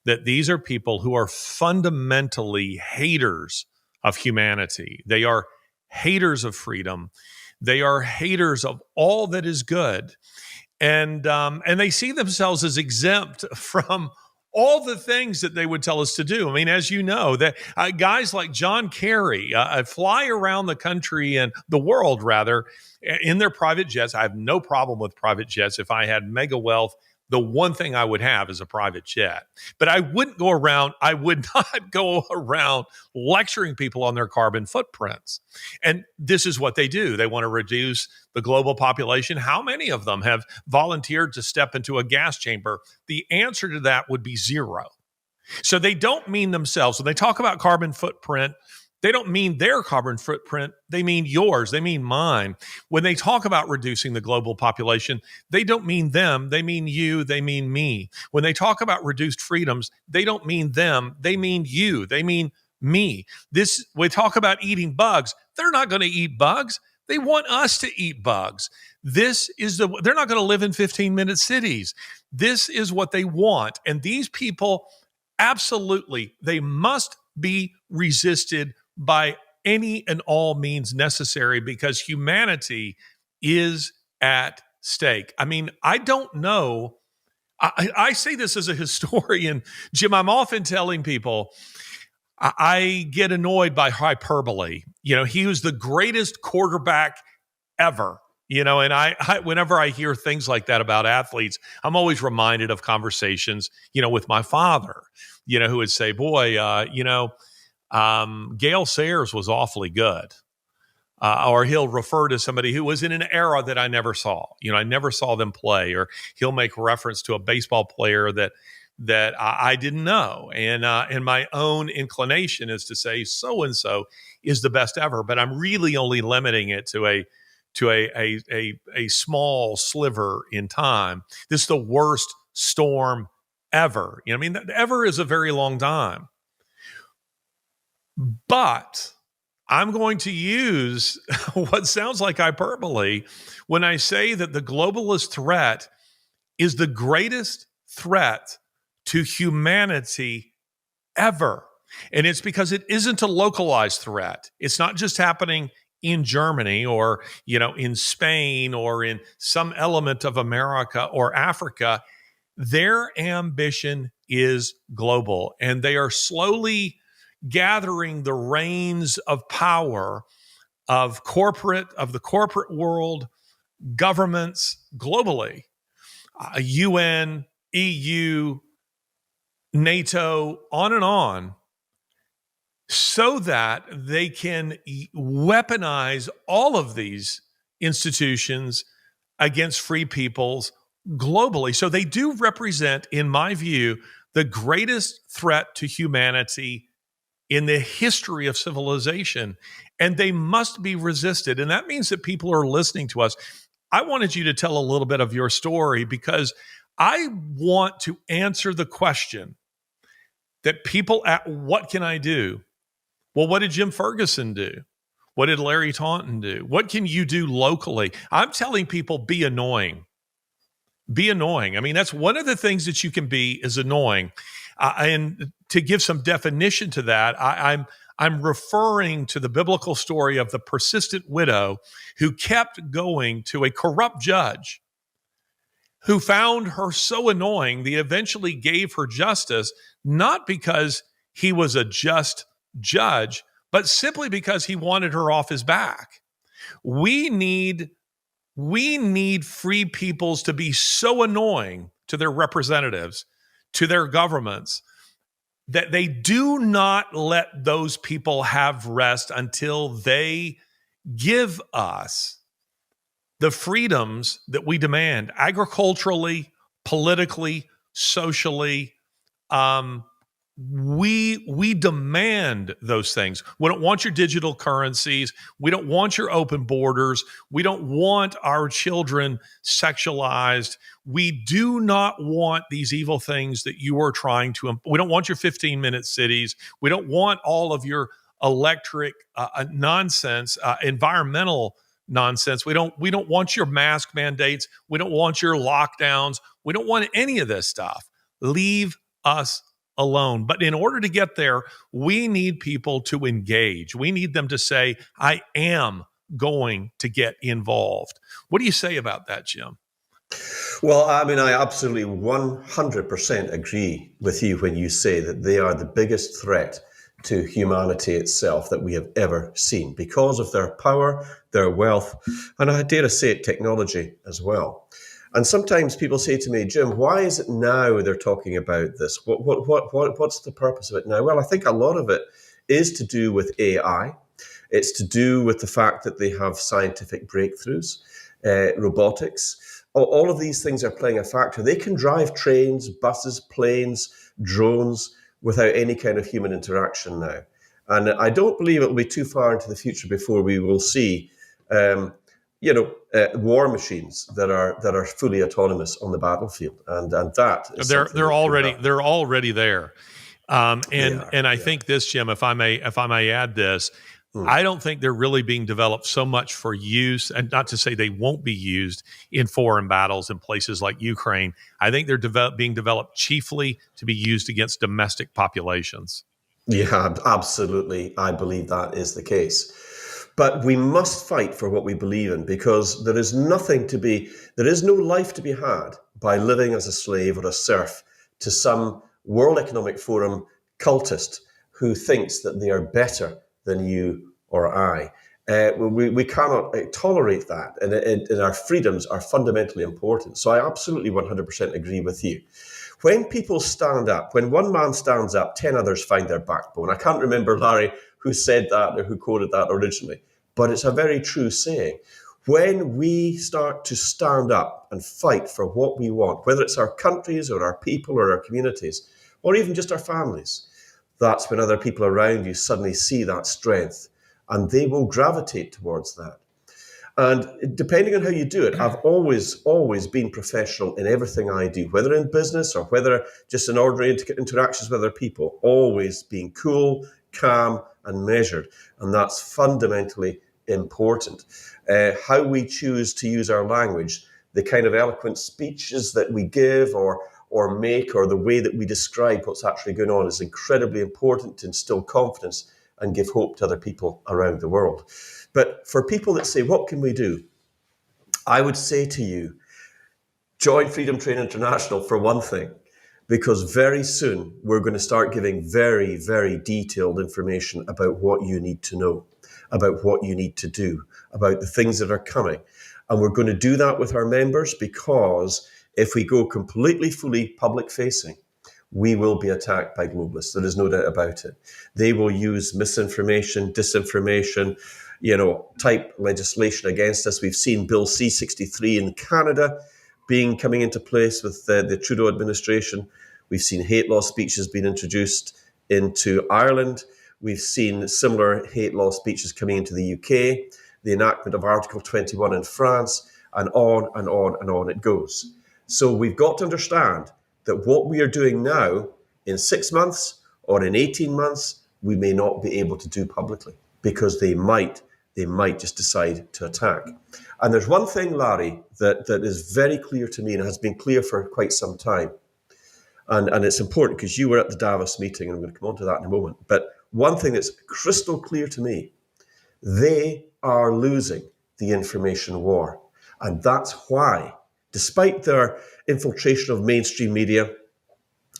that these are people who are fundamentally haters of humanity. They are haters of freedom. They are haters of all that is good. And they see themselves as exempt from all the things that they would tell us to do. I mean, as you know, that guys like John Kerry fly around the country and the world, rather, in their private jets. I have no problem with private jets. If I had mega wealth, the one thing I would have is a private jet. But I would not go around lecturing people on their carbon footprints. And this is what they do. They want to reduce the global population. How many of them have volunteered to step into a gas chamber? The answer to that would be zero. So they don't mean themselves. When they talk about carbon footprint, they don't mean their carbon footprint. They mean yours. They mean mine. When they talk about reducing the global population, they don't mean them. They mean you. They mean me. When they talk about reduced freedoms, they don't mean them. They mean you. They mean me. We talk about eating bugs. They're not going to eat bugs. They want us to eat bugs. They're not going to live in 15-minute cities. This is what they want. And these people, absolutely, they must be resisted by any and all means necessary, because humanity is at stake. I mean, I don't know. I say this as a historian, Jim. I'm often telling people I get annoyed by hyperbole. He was the greatest quarterback ever. And I whenever I hear things like that about athletes, I'm always reminded of conversations, with my father, who would say, boy, Gale Sayers was awfully good. Or he'll refer to somebody who was in an era that I never saw. I never saw them play. Or he'll make reference to a baseball player that I didn't know. And my own inclination is to say so-and-so is the best ever. But I'm really only limiting it to a small sliver in time. This is the worst storm ever. Ever is a very long time. But I'm going to use what sounds like hyperbole when I say that the globalist threat is the greatest threat to humanity ever. And it's because it isn't a localized threat. It's not just happening in Germany or, in Spain or in some element of America or Africa. Their ambition is global, and they are slowly gathering the reins of power of the corporate world, governments globally, UN, EU, NATO, on, so that they can weaponize all of these institutions against free peoples globally. So they do represent, in my view, the greatest threat to humanity in the history of civilization, and they must be resisted. And that means that people are listening to us. I wanted you to tell a little bit of your story because I want to answer the question that people ask, what can I do? Well, what did Jim Ferguson do? What did Larry Taunton do? What can you do locally? I'm telling people, be annoying. Be annoying. I mean, that's one of the things that you can be, is annoying. And to give some definition to that, I'm referring to the biblical story of the persistent widow who kept going to a corrupt judge who found her so annoying that he eventually gave her justice, not because he was a just judge, but simply because he wanted her off his back. We need free peoples to be so annoying to their representatives, to their governments, that they do not let those people have rest until they give us the freedoms that we demand agriculturally, politically, socially. We demand those things. We don't want your digital currencies. We don't want your open borders. We don't want our children sexualized. We do not want these evil things that you are trying to. We don't want your 15-minute cities. We don't want all of your electric nonsense, environmental nonsense. We don't want your mask mandates. We don't want your lockdowns. We don't want any of this stuff. Leave us alone. But in order to get there, we need people to engage. We need them to say, I am going to get involved. What do you say about that, Jim? Well, I mean, I absolutely 100% agree with you when you say that they are the biggest threat to humanity itself that we have ever seen because of their power, their wealth, and I dare to say it, technology as well. And sometimes people say to me, Jim, why is it now they're talking about this? What's the purpose of it now? Well, I think a lot of it is to do with AI. It's to do with the fact that they have scientific breakthroughs, robotics. All of these things are playing a factor. They can drive trains, buses, planes, drones without any kind of human interaction now. And I don't believe it will be too far into the future before we will see war machines that are fully autonomous on the battlefield, and that is they're already there. I think this, Jim, if I may add this, I don't think they're really being developed so much for use, and not to say they won't be used in foreign battles in places like Ukraine. I think they're being developed chiefly to be used against domestic populations. Yeah, absolutely. I believe that is the case. But we must fight for what we believe in, because there is no life to be had by living as a slave or a serf to some World Economic Forum cultist who thinks that they are better than you or I. We cannot tolerate that, and our freedoms are fundamentally important. So I absolutely 100% agree with you. When people stand up, when one man stands up, 10 others find their backbone. I can't remember, Larry, who said that or who quoted that originally, but it's a very true saying. When we start to stand up and fight for what we want, whether it's our countries or our people or our communities, or even just our families, that's when other people around you suddenly see that strength and they will gravitate towards that. And depending on how you do it, I've always been professional in everything I do, whether in business or whether just in ordinary interactions with other people, always being cool, calm, and measured. And that's fundamentally important. How we choose to use our language, the kind of eloquent speeches that we give or make, or the way that we describe what's actually going on, is incredibly important to instill confidence and give hope to other people around the world. But for people that say, what can we do? I would say to you, join Freedom Train International for one thing, because very soon we're going to start giving very, very detailed information about what you need to know, about what you need to do, about the things that are coming. And we're going to do that with our members, because if we go completely, fully public facing, we will be attacked by globalists. There is no doubt about it. They will use misinformation, disinformation, type legislation against us. We've seen Bill C-63 in Canada coming into place with the Trudeau administration. We've seen hate law speeches being introduced into Ireland. We've seen similar hate law speeches coming into the UK, the enactment of Article 21 in France, and on and on and on it goes. So we've got to understand that what we are doing now, in 6 months or in 18 months, we may not be able to do publicly, because they might just decide to attack. And there's one thing, Larry, that is very clear to me, and has been clear for quite some time. And it's important because you were at the Davos meeting, and I'm going to come on to that in a moment. But one thing that's crystal clear to me, they are losing the information war. And that's why, despite their infiltration of mainstream media,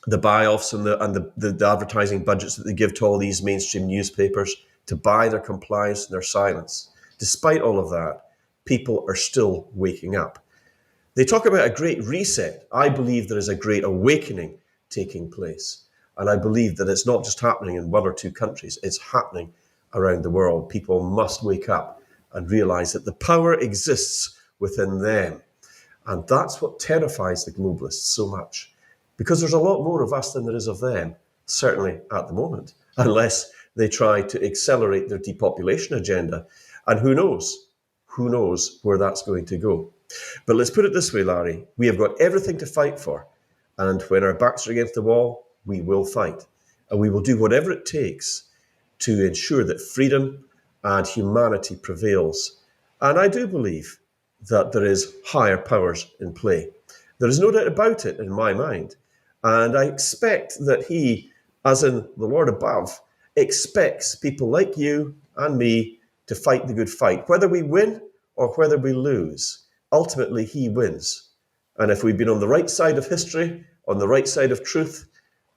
the buy-offs and the advertising budgets that they give to all these mainstream newspapers, to buy their compliance and their silence. Despite all of that, people are still waking up. They talk about a great reset. I believe there is a great awakening taking place. And I believe that it's not just happening in one or two countries, it's happening around the world. People must wake up and realize that the power exists within them. And that's what terrifies the globalists so much, because there's a lot more of us than there is of them, certainly at the moment, unless they try to accelerate their depopulation agenda. And who knows where that's going to go. But let's put it this way, Larry, we have got everything to fight for. And when our backs are against the wall, we will fight. And we will do whatever it takes to ensure that freedom and humanity prevails. And I do believe that there is higher powers in play. There is no doubt about it in my mind. And I expect that he, as in the Lord above, expects people like you and me to fight the good fight. Whether we win or whether we lose, ultimately he wins. And if we've been on the right side of history, on the right side of truth,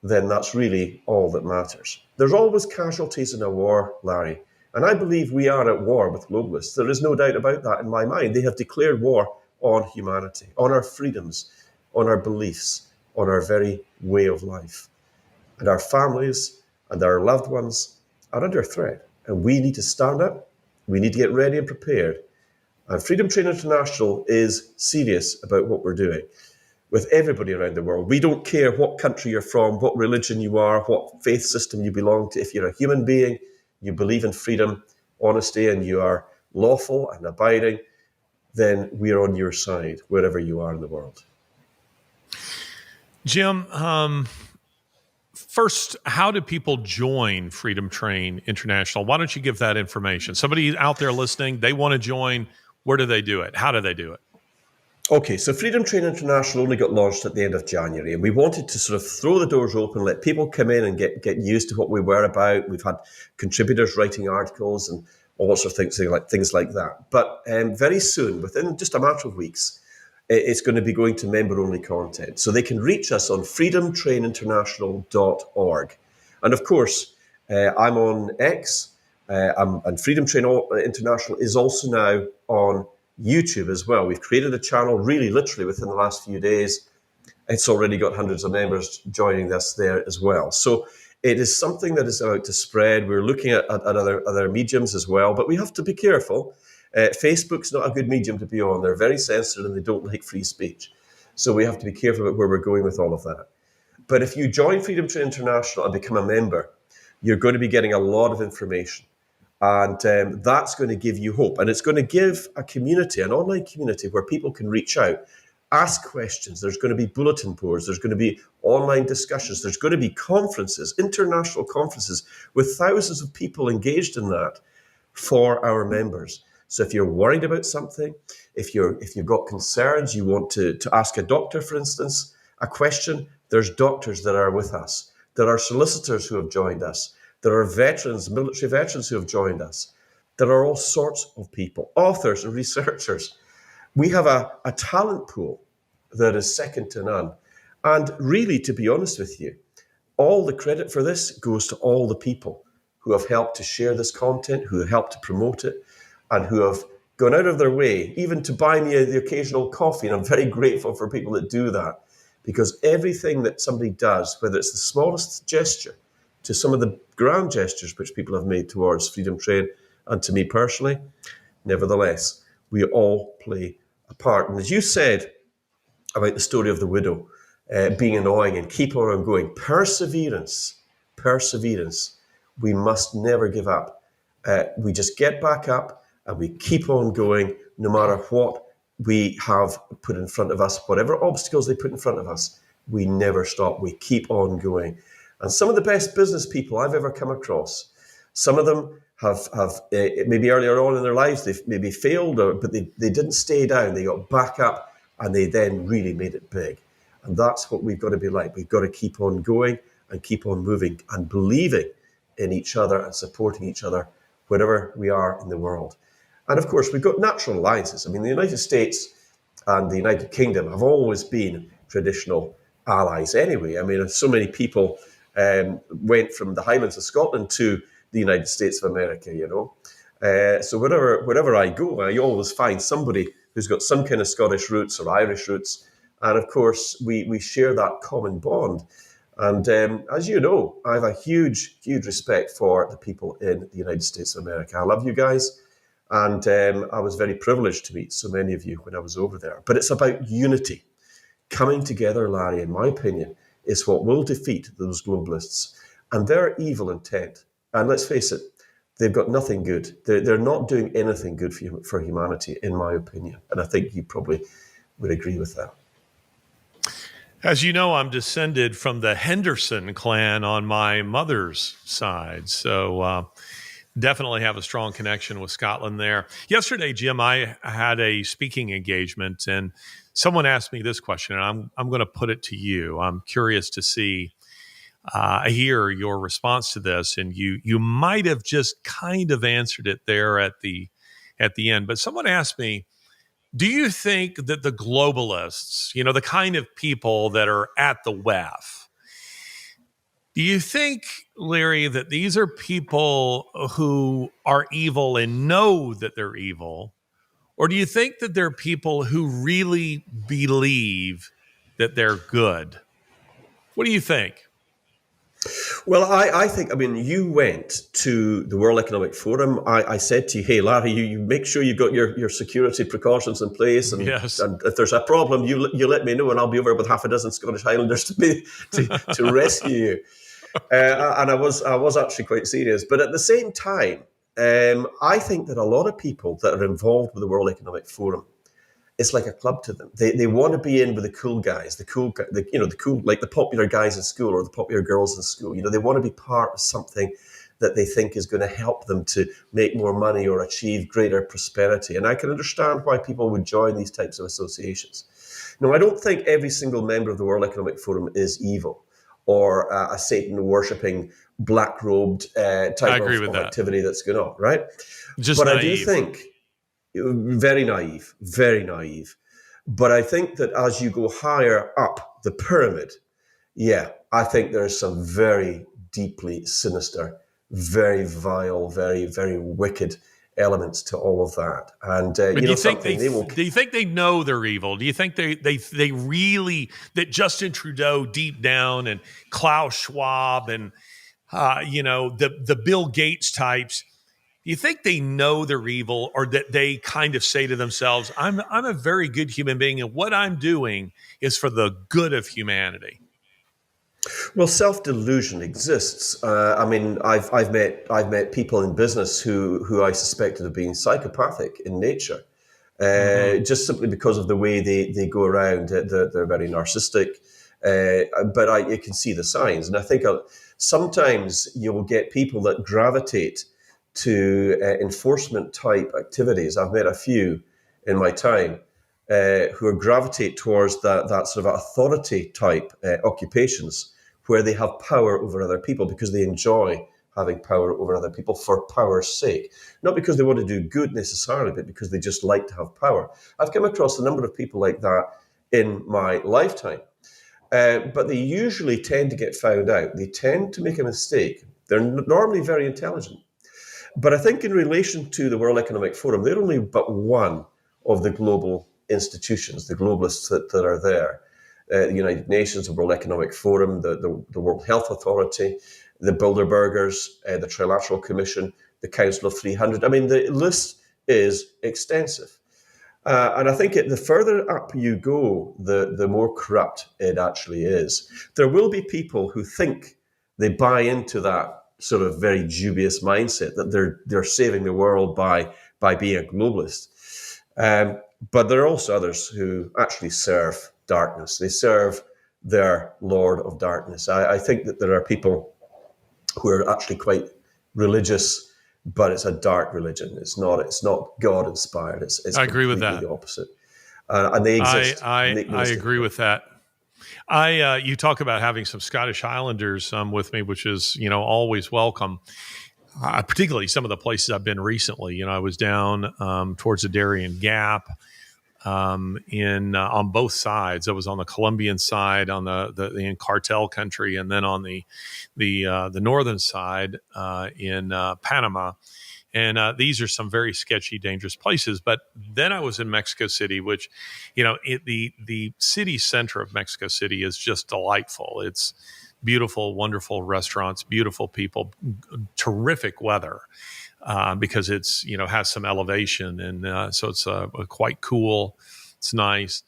then that's really all that matters. There's always casualties in a war, Larry. And I believe we are at war with globalists. There is no doubt about that in my mind. They have declared war on humanity, on our freedoms, on our beliefs, on our very way of life. And our families and our loved ones are under threat. And we need to stand up. We need to get ready and prepared. And Freedom Train International is serious about what we're doing with everybody around the world. We don't care what country you're from, what religion you are, what faith system you belong to. If you're a human being, you believe in freedom, honesty, and you are lawful and abiding, then we are on your side, wherever you are in the world. Jim, first, how do people join Freedom Train International? Why don't you give that information? Somebody out there listening, they want to join. Where do they do it? How do they do it? Okay, so Freedom Train International only got launched at the end of January, and we wanted to sort of throw the doors open, let people come in and get used to what we were about. We've had contributors writing articles and all sorts of things like that. But very soon, within just a matter of weeks, it's going to be going to member-only content. So they can reach us on freedomtraininternational.org. And of course, I'm on X, and Freedom Train International is also now on YouTube as well. We've created a channel really literally within the last few days. It's already got hundreds of members joining us there as well. So it is something that is about to spread. We're looking at other mediums as well, but we have to be careful. Facebook's not a good medium to be on. They're very censored and they don't like free speech. So we have to be careful about where we're going with all of that. But if you join Freedom Train International and become a member, you're going to be getting a lot of information. And that's going to give you hope. And it's going to give a community, an online community, where people can reach out, ask questions. There's going to be bulletin boards. There's going to be online discussions. There's going to be conferences, international conferences, with thousands of people engaged in that for our members. So if you're worried about something, if you've got concerns, you want to ask a doctor, for instance, a question, there's doctors that are with us. There are solicitors who have joined us. There are veterans, military veterans who have joined us. There are all sorts of people, authors and researchers. We have a talent pool that is second to none. And really, to be honest with you, all the credit for this goes to all the people who have helped to share this content, who have helped to promote it, and who have gone out of their way, even to buy me the occasional coffee. And I'm very grateful for people that do that, because everything that somebody does, whether it's the smallest gesture to some of the grand gestures which people have made towards Freedom Train and to me personally, nevertheless, we all play a part. And as you said about the story of the widow being annoying and keep on going, perseverance, we must never give up. We just get back up and we keep on going no matter what we have put in front of us, whatever obstacles they put in front of us, we never stop. We keep on going. And some of the best business people I've ever come across, some of them have maybe earlier on in their lives, they've maybe failed, but they didn't stay down. They got back up and they then really made it big. And that's what we've got to be like. We've got to keep on going and keep on moving and believing in each other and supporting each other wherever we are in the world. And of course, we've got natural alliances. I mean, the United States and the United Kingdom have always been traditional allies anyway. I mean, so many people went from the Highlands of Scotland to the United States of America, you know. So wherever I go, I always find somebody who's got some kind of Scottish roots or Irish roots. And of course, we share that common bond. And as you know, I have a huge, huge respect for the people in the United States of America. I love you guys. And I was very privileged to meet so many of you when I was over there. But it's about unity. Coming together, Larry, in my opinion, is what will defeat those globalists and their evil intent. And let's face it, they've got nothing good. They're not doing anything good for humanity, in my opinion. And I think you probably would agree with that. As you know, I'm descended from the Henderson clan on my mother's side. So definitely have a strong connection with Scotland there. Yesterday, Jim, I had a speaking engagement, and someone asked me this question, and I'm going to put it to you. I'm curious to hear your response to this, and you might have just kind of answered it there at the end. But someone asked me, do you think that the globalists, the kind of people that are at the WEF, do you think, Larry, that these are people who are evil and know that they're evil? Or do you think that they're people who really believe that they're good? What do you think? Well, I think, you went to the World Economic Forum. I said to you, hey, Larry, you make sure you've got your security precautions in place. And, yes. And if there's a problem, you let me know, and I'll be over with half a dozen Scottish Highlanders to rescue you. And I was actually quite serious. But at the same time, I think that a lot of people that are involved with the World Economic Forum, it's like a club to them. They want to be in with the cool guys, the cool, like the popular guys in school or the popular girls in school. They want to be part of something that they think is going to help them to make more money or achieve greater prosperity. And I can understand why people would join these types of associations. Now, I don't think every single member of the World Economic Forum is evil or a Satan-worshipping, black-robed type of activity that's going on, right? But naive. I do think very naive. But I think that as you go higher up the pyramid, I think there's some very deeply sinister, very vile, very, very wicked elements to all of that. And do you think they know they're evil? Do you think they really, that Justin Trudeau deep down and Klaus Schwab and the Bill Gates types, do you think they know they're evil, or that they kind of say to themselves, I'm a very good human being, and what I'm doing is for the good of humanity? Well, self-delusion exists. I've met people in business who I suspected of being psychopathic in nature, just simply because of the way they go around. They're very narcissistic, but you can see the signs. And I think sometimes you will get people that gravitate to enforcement type activities. I've met a few in my time who gravitate towards that sort of authority type occupations where they have power over other people because they enjoy having power over other people for power's sake. Not because they want to do good necessarily, but because they just like to have power. I've come across a number of people like that in my lifetime. But they usually tend to get found out. They tend to make a mistake. They're normally very intelligent. But I think in relation to the World Economic Forum, they're only but one of the global institutions, the globalists that are there. The United Nations, the World Economic Forum, the World Health Authority, the Bilderbergers, the Trilateral Commission, the Council of 300. The list is extensive. And I think the further up you go, the more corrupt it actually is. There will be people who think they buy into that sort of very dubious mindset that they're saving the world by being a globalist. But there are also others who actually serve darkness. They serve their Lord of Darkness. I think that there are people who are actually quite religious, but it's a dark religion. It's not God inspired. It's I agree with that. The opposite. And they exist. I agree with that. You talk about having some Scottish Highlanders with me, which is always welcome. Particularly some of the places I've been recently. I was down towards the Darien Gap. in on both sides. I was on the Colombian side, on in cartel country, and then on the northern side in Panama. And these are some very sketchy, dangerous places. But then I was in Mexico City, which, the city center of Mexico City is just delightful. It's beautiful, wonderful restaurants, beautiful people, terrific weather. Because it's has some elevation, and so it's quite cool. It's nice.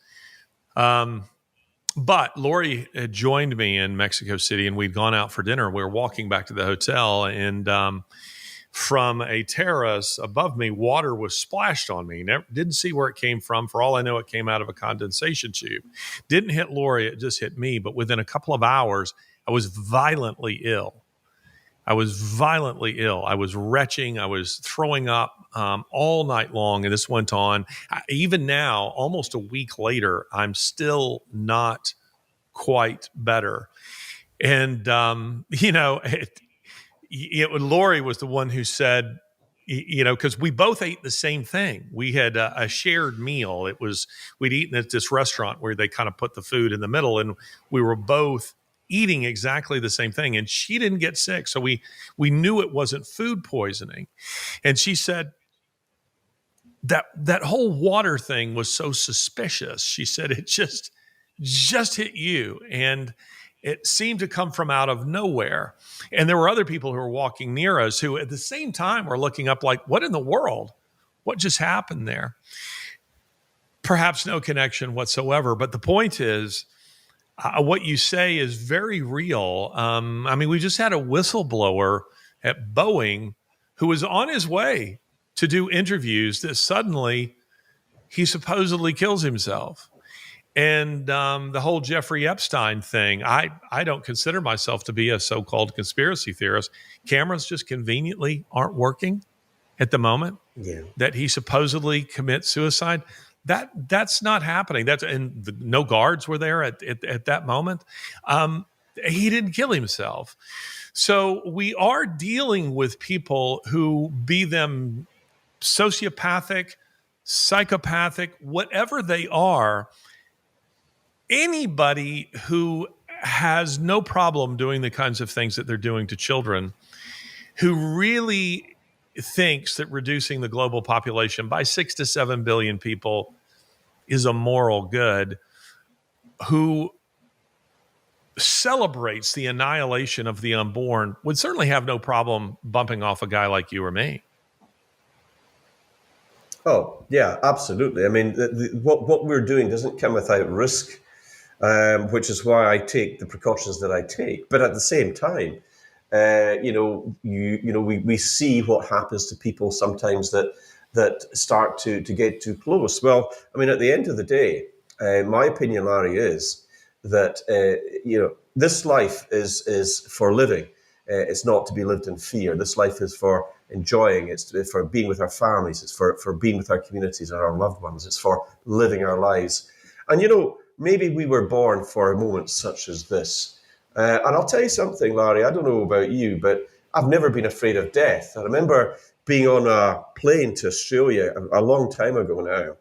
But Lori had joined me in Mexico City, and we'd gone out for dinner. We were walking back to the hotel, and from a terrace above me, water was splashed on me. Didn't see where it came from. For all I know, it came out of a condensation tube. Didn't hit Lori, it just hit me. But within a couple of hours, I was violently ill. I was retching. I was throwing up all night long. And this went on. Even now, almost a week later, I'm still not quite better. And, Lori was the one who said, because we both ate the same thing. We had a shared meal. We'd eaten at this restaurant where they kind of put the food in the middle, and we were both eating exactly the same thing. And she didn't get sick. So we knew it wasn't food poisoning. And she said that whole water thing was so suspicious. She said it just hit you. And it seemed to come from out of nowhere. And there were other people who were walking near us who at the same time were looking up like, what in the world? What just happened there? Perhaps no connection whatsoever. But the point is, what you say is very real. We just had a whistleblower at Boeing who was on his way to do interviews that suddenly he supposedly kills himself. And the whole Jeffrey Epstein thing, I don't consider myself to be a so-called conspiracy theorist. Cameras just conveniently aren't working at the moment. Yeah. That he supposedly commits suicide. That's not happening. No guards were there at that moment. He didn't kill himself. So we are dealing with people who, be them sociopathic, psychopathic, whatever they are, anybody who has no problem doing the kinds of things that they're doing to children, who really thinks that reducing the global population by 6 to 7 billion people is a moral good, who celebrates the annihilation of the unborn, would certainly have no problem bumping off a guy like you or me. Oh, yeah, absolutely. What we're doing doesn't come without risk, which is why I take the precautions that I take. But at the same time, we see what happens to people sometimes that start to get too close. Well, at the end of the day, my opinion, Larry, is that this life is for living. It's not to be lived in fear. This life is for enjoying. It's for being with our families. It's for being with our communities and our loved ones. It's for living our lives. And maybe we were born for moments such as this. And I'll tell you something, Larry, I don't know about you, but I've never been afraid of death. I remember being on a plane to Australia a long time ago now.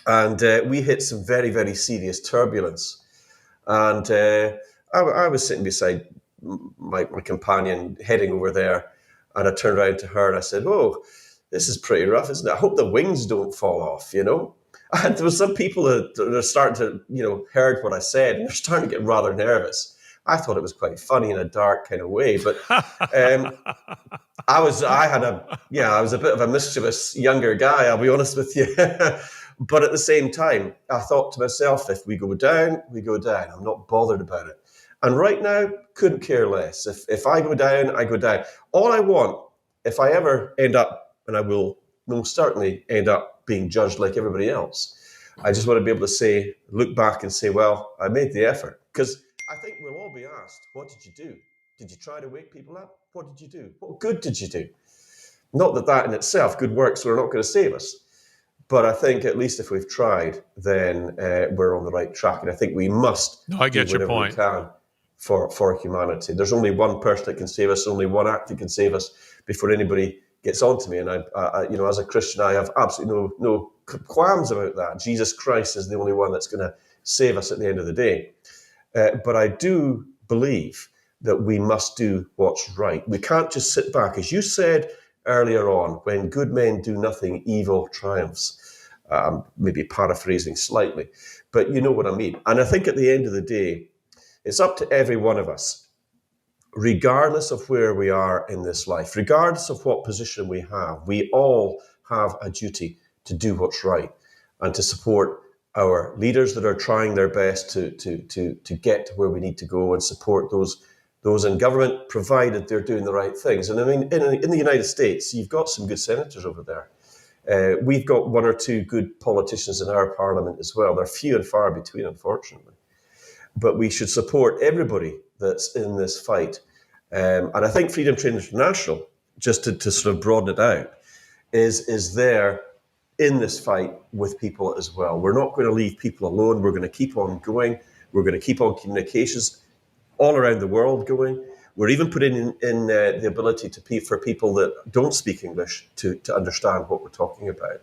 And we hit some very, very serious turbulence. And I was sitting beside my companion heading over there. And I turned around to her and I said, "Oh, this is pretty rough, isn't it? I hope the wings don't fall off, And there were some people that are starting to, heard what I said, and they're starting to get rather nervous. I thought it was quite funny in a dark kind of way, but I was a bit of a mischievous younger guy, I'll be honest with you. But at the same time, I thought to myself, if we go down, we go down. I'm not bothered about it. And right now, couldn't care less. If I go down, I go down. All I want, if I ever end up, and I will most certainly end up being judged like everybody else, I just want to be able to look back and say, well, I made the effort. Because I think we'll all be asked, what did you do? Did you try to wake people up? What did you do? What good did you do? Not that in itself, good works are not going to save us. But I think at least if we've tried, then we're on the right track. And I think we must do whatever we can for humanity. There's only one person that can save us, only one act that can save us before anybody gets onto me. And as a Christian, I have absolutely no qualms about that. Jesus Christ is the only one that's going to save us at the end of the day. But I do believe that we must do what's right. We can't just sit back. As you said earlier on, when good men do nothing, evil triumphs. Maybe paraphrasing slightly, but you know what I mean. And I think at the end of the day, it's up to every one of us, regardless of where we are in this life, regardless of what position we have, we all have a duty to do what's right and to support our leaders that are trying their best to get to where we need to go, and support those in government, provided they're doing the right things. And I mean, in the United States, you've got some good senators over there. We've got one or two good politicians in our parliament as well. They're few and far between, unfortunately. But we should support everybody that's in this fight. And I think Freedom Train International, just to sort of broaden it out, is there in this fight with people as well. We're not going to leave people alone. We're going to keep on going. We're going to keep on communications all around the world going. We're even putting in the ability for people that don't speak English to understand what we're talking about.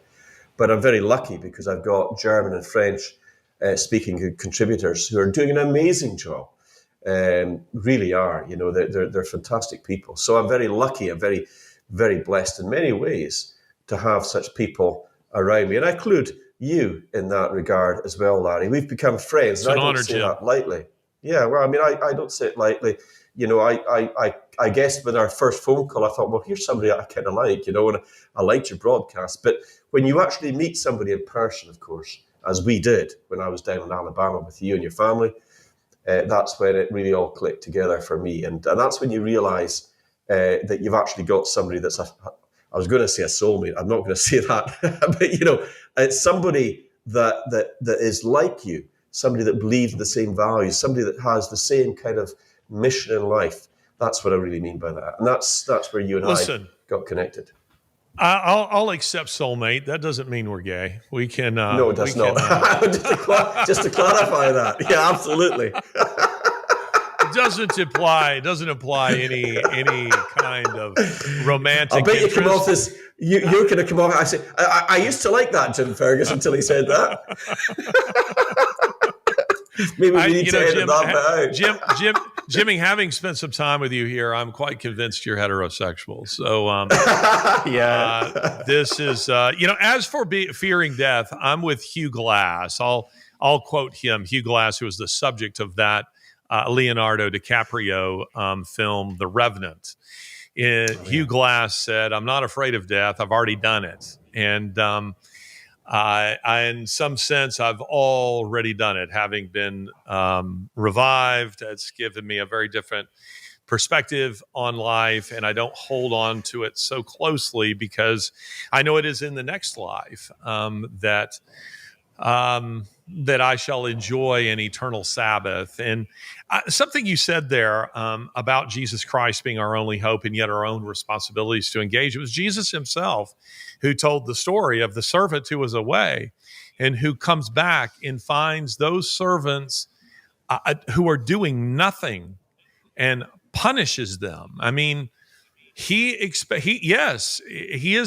But I'm very lucky because I've got German and French speaking contributors who are doing an amazing job. Really are. They're fantastic people. So I'm very lucky. I'm very, very blessed in many ways to have such people around me. And I include you in that regard as well, Larry. We've become friends. It's an honor, don't say Jim. that lightly. Yeah, well, I mean, I don't say it lightly. I guess with our first phone call, I thought, well, here's somebody I kind of like, and I liked your broadcast. But when you actually meet somebody in person, of course, as we did when I was down in Alabama with you and your family, that's when it really all clicked together for me. And that's when you realize that you've actually got somebody that's I was going to say a soulmate. I'm not going to say that. But, it's somebody that is like you, somebody that believes the same values, somebody that has the same kind of mission in life. That's what I really mean by that. And that's where you and I got connected. I'll accept soulmate. That doesn't mean we're gay. We can. No, it does not. Just to clarify that. Yeah, absolutely. It doesn't imply any kind of romantic. I bet interest. you come off this. You're going to come off. I say, I used to like that Jim Ferguson until he said that. Maybe we need to edit that out. Jimmy, having spent some time with you here, I'm quite convinced you're heterosexual. So, this is, as for fearing death, I'm with Hugh Glass. I'll quote him, Hugh Glass, who was the subject of that Leonardo DiCaprio film, The Revenant. Hugh Glass said, "I'm not afraid of death. I've already done it." And in some sense, I've already done it, having been revived. It's given me a very different perspective on life, and I don't hold on to it so closely because I know it is in the next life that I shall enjoy an eternal Sabbath. And something you said there about Jesus Christ being our only hope and yet our own responsibilities to engage. It was Jesus himself who told the story of the servant who was away and who comes back and finds those servants who are doing nothing and punishes them. I mean, he is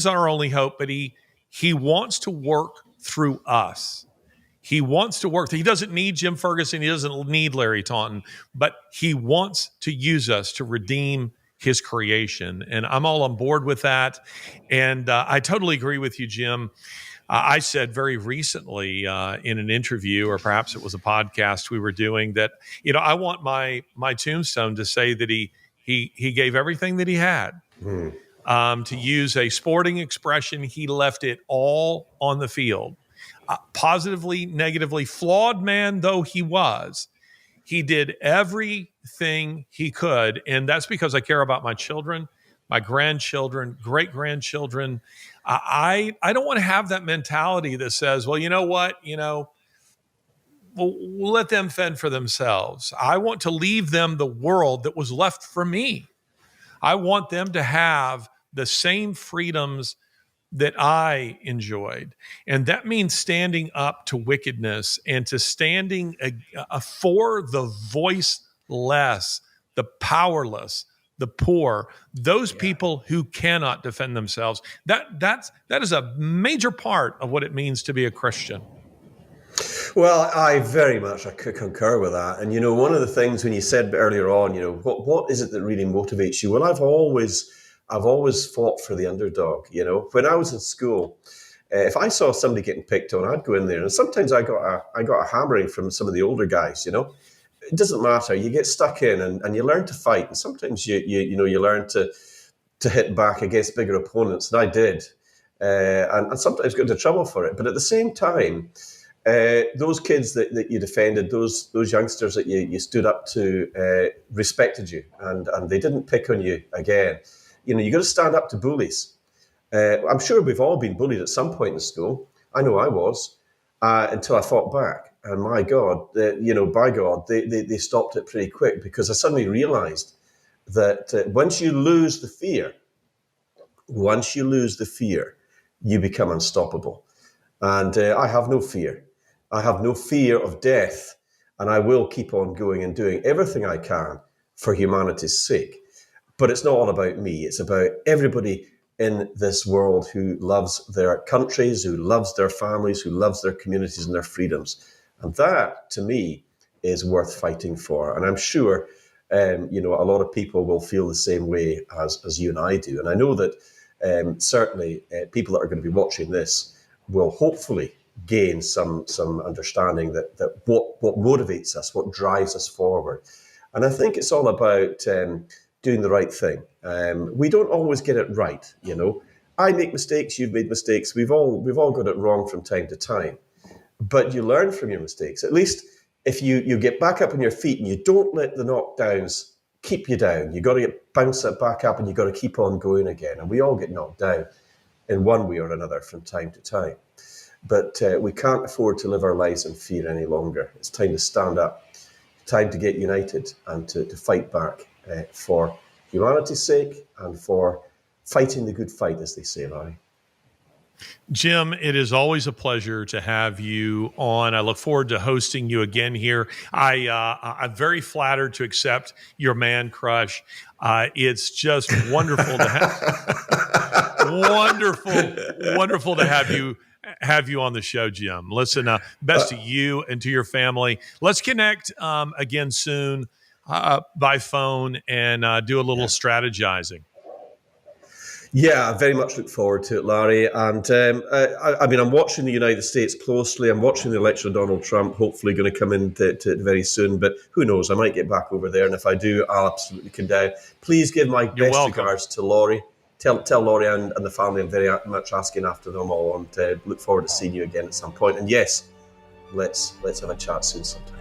our only hope, but he wants to work through us. He wants to work. He doesn't need Jim Ferguson. He doesn't need Larry Taunton, but he wants to use us to redeem his creation. And I'm all on board with that. And I totally agree with you, Jim. I said very recently in an interview, or perhaps it was a podcast we were doing, that, I want my tombstone to say that he gave everything that he had. To use a sporting expression, he left it all on the field. Positively, negatively, flawed man though he was, he did everything he could. And that's because I care about my children, my grandchildren, great-grandchildren. I don't want to have that mentality that says, well, you know what, we'll let them fend for themselves. I want to leave them the world that was left for me. I want them to have the same freedoms that I enjoyed. And that means standing up to wickedness and to standing for the voiceless, the powerless, the poor, those people who cannot defend themselves. That is a major part of what it means to be a Christian. Well, I very much concur with that. And, one of the things when you said earlier on, what is it that really motivates you? Well, I've always fought for the underdog. When I was in school, if I saw somebody getting picked on, I'd go in there, and sometimes I got a hammering from some of the older guys. It doesn't matter. You get stuck in, and you learn to fight, and sometimes you learn to hit back against bigger opponents, and I did, and sometimes got into trouble for it. But at the same time, those kids that you defended, those youngsters that you stood up to, respected you, and they didn't pick on you again. You got to stand up to bullies. I'm sure we've all been bullied at some point in school. I know I was, until I fought back. And my God, by God, they stopped it pretty quick, because I suddenly realized that once you lose the fear, you become unstoppable. And I have no fear. I have no fear of death, and I will keep on going and doing everything I can for humanity's sake. But it's not all about me. It's about everybody in this world who loves their countries, who loves their families, who loves their communities and their freedoms. And that, to me, is worth fighting for. And I'm sure, a lot of people will feel the same way as you and I do. And I know that certainly people that are going to be watching this will hopefully gain some understanding that what motivates us, what drives us forward. And I think it's all about doing the right thing. We don't always get it right, I make mistakes, you've made mistakes, we've all got it wrong from time to time. But you learn from your mistakes. At least if you get back up on your feet and you don't let the knockdowns keep you down, you got to bounce it back up, and you got to keep on going again. And we all get knocked down in one way or another from time to time. But we can't afford to live our lives in fear any longer. It's time to stand up, time to get united, and to fight back for humanity's sake and for fighting the good fight, as they say, Larry. Jim, it is always a pleasure to have you on. I look forward to hosting you again here. I'm very flattered to accept your man crush. It's just wonderful to have wonderful to have you on the show, Jim. Listen, best to you and to your family. Let's connect again soon by phone and do a little strategizing. Yeah, I very much look forward to it, Larry. And I'm watching the United States closely. I'm watching the election of Donald Trump, hopefully going to come in to it very soon. But who knows? I might get back over there. And if I do, I'll absolutely come down. Please give my best regards to Laurie. Tell Laurie and the family I'm very much asking after them all. And look forward to seeing you again at some point. And yes, let's have a chat soon sometime.